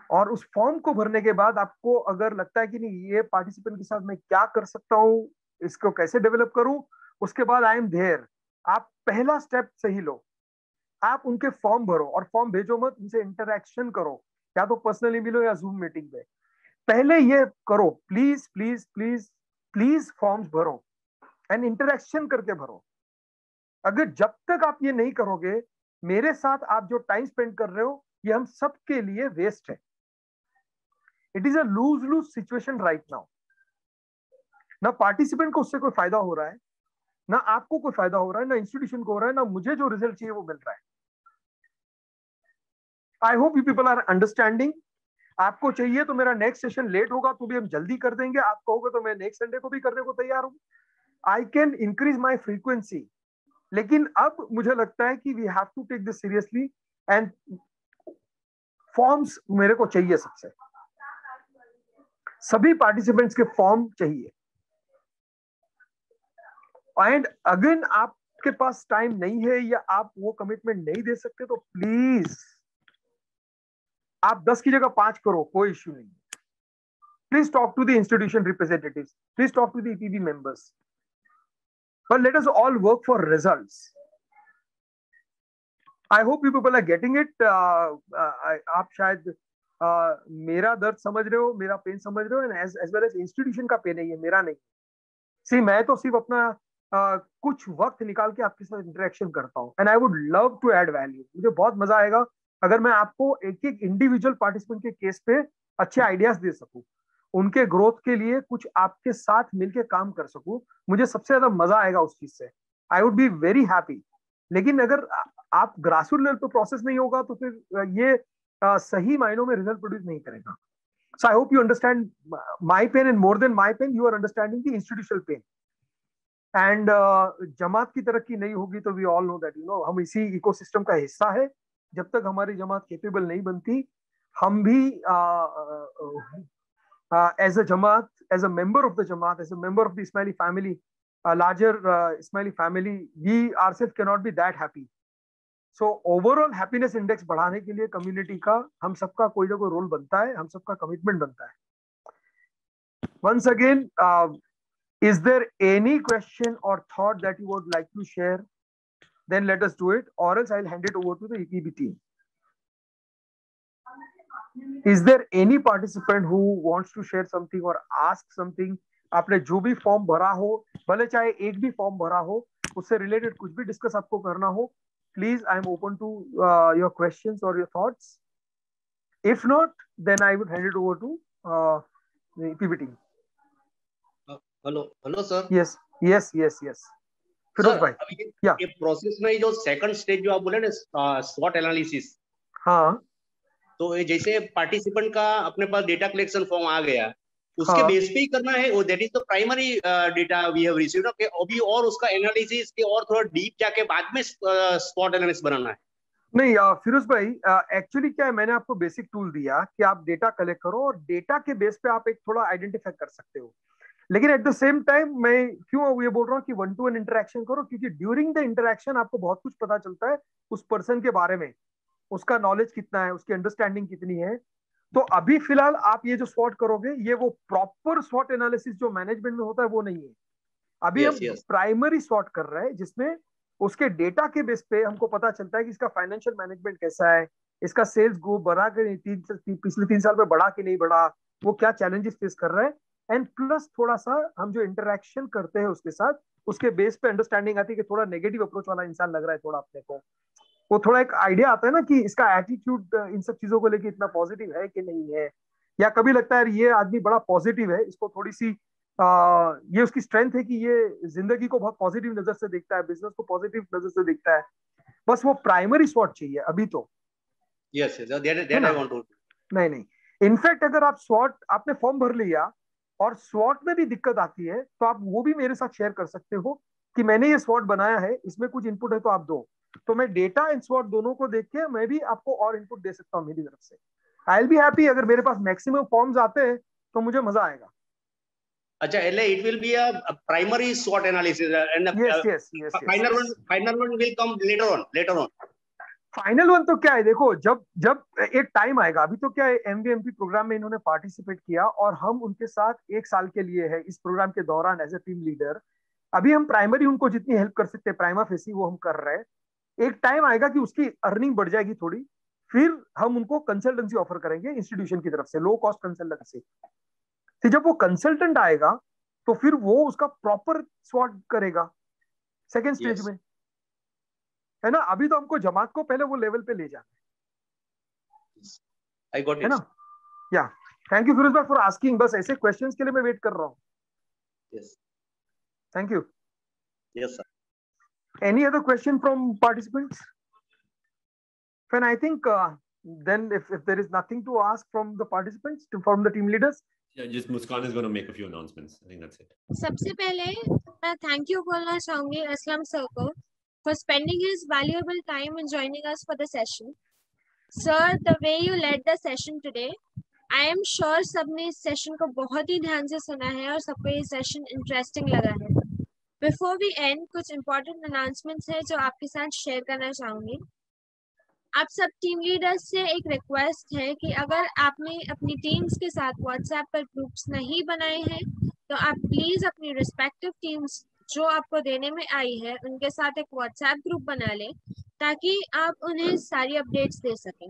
और उस फॉर्म को भरने के बाद आपको अगर लगता है कि नहीं, ये पार्टिसिपेंट के साथ मैं क्या कर सकता हूँ, इसको कैसे डेवलप करूं, उसके बाद आई एम देयर। आप पहला स्टेप सही लो, आप उनके फॉर्म भरो, और फॉर्म भेजो मत, उनसे इंटरेक्शन करो, या तो पर्सनली मिलो या जूम मीटिंग पे। पहले ये करो, please please please please forms भरो एंड इंटरेक्शन करके भरो। अगर जब तक आप ये नहीं करोगे, मेरे साथ आप जो टाइम स्पेंड कर रहे हो, ये हम सब के लिए वेस्ट है। It is a lose lose situation right now. ना पार्टिसिपेंट को उससे कोई फायदा हो रहा है, ना आपको कोई फायदा हो रहा है, ना इंस्टीट्यूशन को हो रहा है, ना मुझे जो रिजल्ट चाहिए वो मिल रहा है। I hope you people are understanding. आपको चाहिए तो मेरा नेक्स्ट सेशन लेट होगा तो भी हम जल्दी कर देंगे, आप कहोगे तो मैं नेक्स्ट संडे को भी करने को तैयार हूं। I can increase my frequency, लेकिन अब मुझे लगता है कि we have to take this seriously, and forms मेरे को चाहिए, सबसे सभी पार्टिसिपेंट्स के फॉर्म चाहिए। एंड अगेन, आपके पास टाइम नहीं है या आप वो कमिटमेंट नहीं दे सकते, तो प्लीज आप 10 की जगह 5 करो, कोई इश्यू नहीं। Please talk to the institution representatives. Please talk to the EPB members. But let us all work for results. I hope you people are getting it. आप शायद मेरा दर्द समझ रहे हो, मेरा पेन समझ रहे हो, and as well as institution का पेन है ये, मेरा नहीं. See, मैं तो सिर्फ अपना कुछ वक्त निकाल के आपके साथ इंटरेक्शन करता हूँ, and I would love to add value. मुझे बहुत मजा आएगा अगर मैं आपको एक एक इंडिविजुअल पार्टिसिपेंट के केस पे अच्छे आइडियाज दे सकूं, उनके ग्रोथ के लिए कुछ आपके साथ मिलके काम कर सकूं. मुझे सबसे ज्यादा मजा आएगा उस चीज से. I would be very happy. लेकिन अगर आप ग्रासरूट लेवल पे प्रोसेस नहीं होगा तो फिर ये सही मायनों में रिजल्ट प्रोड्यूस नहीं करेगा. So I hope you understand my pain, and more than my pain you are understanding the institutional pain. And जमात की तरक्की नहीं होगी तो we all know that, you know, हम इसी इकोसिस्टम का हिस्सा है. जब तक हमारी जमात कैपेबल नहीं बनती, हम भी as a Jamaat, as a member of the Jamaat, as a member of the Ismaili family, a larger Ismaili family, we ourselves cannot be that happy. So overall happiness index बढ़ाने के लिए community का हम सबका कोई ना कोई role बनता है, हम सबका commitment बनता है. Once again, is there any question or thought that you would like to share? Then let us do it, or else I'll hand it over to the EPB team. Is there any participant who wants to share something or ask something? आपने जो भी form भरा हो, भले चाहे एक भी form भरा हो, उससे रिलेटेड कुछ भी डिस्कस आपको करना हो, please I am open to your questions और your thoughts. If not, then I would hand it over to PPT. Hello sir. Yes yes yes yes Firoz भाई. या ये प्रोसेस में जो सेकंड स्टेज जो आप बोले ना, स्वॉट एनालिसिस, हाँ, तो जैसे पार्टिसिपेंट का अपने पास डेटा कलेक्शन फॉर्म आ गया, उसके बेस पे ही करना है, वो that is the primary data we have received, okay, अभी और उसका एनालिसिस के और थोड़ा डीप जाके बाद में स्पॉट एनालिसिस बनाना है? नहीं फिरोज भाई, एक्चुअली क्या है, मैंने आपको बेसिक टूल दिया कि आप डेटा कलेक्ट करो और डेटा के बेस पे आप एक थोड़ा आइडेंटिफाई कर सकते हो. लेकिन एट द सेम टाइम मैं क्यों ये बोल रहा हूँ कि 1-to-1 इंटरेक्शन करो, क्योंकि ड्यूरिंग द इंटरेक्शन आपको बहुत कुछ पता चलता है उस पर्सन के बारे में, उसका नॉलेज कितना है, उसकी अंडरस्टैंडिंग कितनी है. तो अभी फिलहाल आप ये जो स्वॉट करोगे, ये वो प्रॉपर स्वॉट एनालिसिस जो मैनेजमेंट में होता है वो नहीं है. अभी हम प्राइमरी स्वॉट कर रहे हैं, जिसमें उसके डेटा के बेस पे हमको पता चलता है कि इसका फाइनेंशियल मैनेजमेंट कैसा है, इसका सेल्स ग्रो बढ़ा के पिछले 3 साल में बढ़ा कि नहीं बढ़ा, वो क्या चैलेंजेस फेस कर रहे हैं, एंड प्लस थोड़ा सा हम जो इंटरेक्शन करते हैं उसके साथ, उसके बेस पे अंडरस्टैंडिंग आती है कि थोड़ा नेगेटिव अप्रोच वाला इंसान लग रहा है थोड़ा अपने को, वो थोड़ा एक आइडिया आता है ना कि इसका एटीट्यूड इन सब चीजों को लेके इतना पॉजिटिव है कि नहीं है, या कभी लगता है ये आदमी बड़ा पॉजिटिव है, इसको थोड़ी सी ये उसकी स्ट्रेंथ है कि ये जिंदगी को बहुत पॉजिटिव नजर से देखता है, बिजनेस को पॉजिटिव नजर से देखता है. बस वो प्राइमरी स्वॉट चाहिए अभी तो. Yes that I want to. नहीं, इनफैक्ट अगर आप स्वॉट, आपने फॉर्म भर लिया और स्वॉट में भी दिक्कत आती है, तो आप वो भी मेरे साथ शेयर कर सकते हो कि मैंने ये स्वॉट बनाया है, इसमें कुछ इनपुट है तो आप दो. तो मैं डेटा एंड स्वॉट दोनों को देख के मैं भी आपको और इनपुट दे सकता हूँ मेरी तरफ से. आई विल बी हैप्पी अगर मेरे पास मैक्सिमम फॉर्म्स आते हैं तो मुझे मजा आएगा. अच्छा, it will be a primary स्वॉट analysis and yes. Final one will come later on. Final one तो क्या है, देखो जब एक टाइम आएगा, अभी तो क्या है, एमवीएमपी प्रोग्राम में इन्होंने पार्टिसिपेट किया और हम उनके साथ 1 साल के लिए है इस प्रोग्राम के दौरान एज ए टीम लीडर. अभी हम प्राइमरी उनको जितनी हेल्प कर सकते हैं प्राइमा फेसी वो हम कर रहे हैं. एक टाइम आएगा कि उसकी अर्निंग बढ़ जाएगी थोड़ी, फिर हम उनको कंसल्टेंसी ऑफर करेंगे इंस्टीट्यूशन की तरफ से, लो कॉस्ट कंसल्टेंसी. फिर जब वो कंसल्टेंट आएगा तो फिर वो उसका प्रॉपर स्वॉट करेगा सेकेंड स्टेज में, है ना. अभी तो हमको जमात को पहले वो लेवल पे ले जाना है. आई गॉट इट, है ना. या थैंक यू फिरोज भाई फॉर आस्किंग. बस ऐसे क्वेश्चंस के लिए मैं वेट कर रहा हूँ. Yes, thank you. Yes sir. Any other question from participants? Then I think then if there is nothing to ask from the participants, from the team leaders. Yeah, just Muskan is going to make a few announcements. I think that's it. सबसे पहले मैं thank you बोलना चाहूंगी Aslam sir को for spending his valuable time and joining us for the session. Sir, the way you led the session today, I am sure सबने इस session को बहुत ही ध्यान से सुना है और सबको ये सेशन इंटरेस्टिंग लगा है. Before we end, कुछ important announcements है जो आपके साथ शेयर करना चाहूंगी. आप सब टीम लीडर्स से एक रिक्वेस्ट है कि अगर आपने अपनी टीम्स के साथ व्हाट्सएप पर ग्रुप्स नहीं बनाए हैं तो आप प्लीज अपनी रिस्पेक्टिव टीम्स जो आपको देने में आई है उनके साथ एक व्हाट्सएप ग्रुप बना लें ताकि आप उन्हें सारी अपडेट्स दे सकें।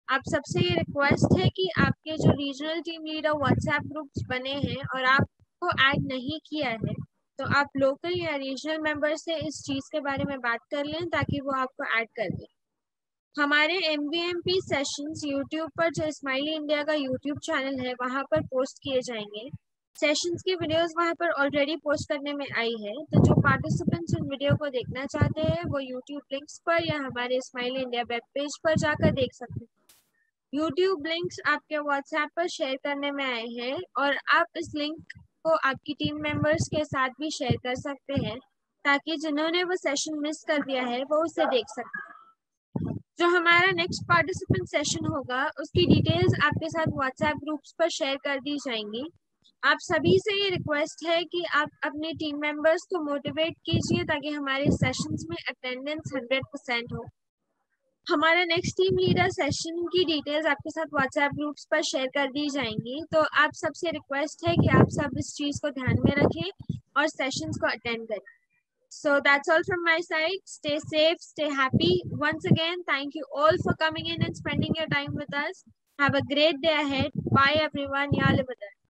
आप सबसे ये रिक्वेस्ट है कि आपके जो regional team leader WhatsApp groups बने हैं और आपको ऐड नहीं किया है तो आप लोकल या रीजनल मेंबर से इस चीज के बारे में बात कर लें ताकि वो आपको ऐड कर दें। हमारे MVMP सेशंस यूट्यूब पर जो स्माइली इंडिया का यूट्यूब चैनल है वहां पर पोस्ट किए जाएंगे। सेशंस की वीडियोस वहां पर ऑलरेडी पोस्ट करने में आई है, तो जो पार्टिसिपेंट्स उन वीडियो को देखना चाहते हैं वो यूट्यूब लिंक्स पर या हमारे स्माइली इंडिया वेब पेज पर जाकर देख सकते हैं। यूट्यूब लिंक्स आपके व्हाट्सएप पर शेयर करने में आए हैं और आप इस लिंक को आपकी टीम मेंबर्स के साथ भी शेयर कर सकते हैं ताकि जिन्होंने वो सेशन मिस कर दिया है वो उसे देख सकें। जो हमारा नेक्स्ट पार्टिसिपेंट सेशन होगा उसकी डिटेल्स आपके साथ व्हाट्सएप ग्रुप्स पर शेयर कर दी जाएंगी। आप सभी से ये रिक्वेस्ट है कि आप अपने टीम मेंबर्स को मोटिवेट कीजिए ताकि हमारे सेशंस में अटेंडेंस 100% हो। हमारा नेक्स्ट टीम लीडर सेशन की डिटेल्स आपके साथ व्हाट्सएप ग्रुप्स पर शेयर कर दी जाएंगी, तो आप सबसे रिक्वेस्ट है कि आप सब इस चीज को ध्यान में रखें और सेशंस को अटेंड करें। So that's all from my side. Stay safe, stay happy. Once again, thank you all for coming in and spending your time with us. Have a great day ahead. Bye everyone. Yale Badar.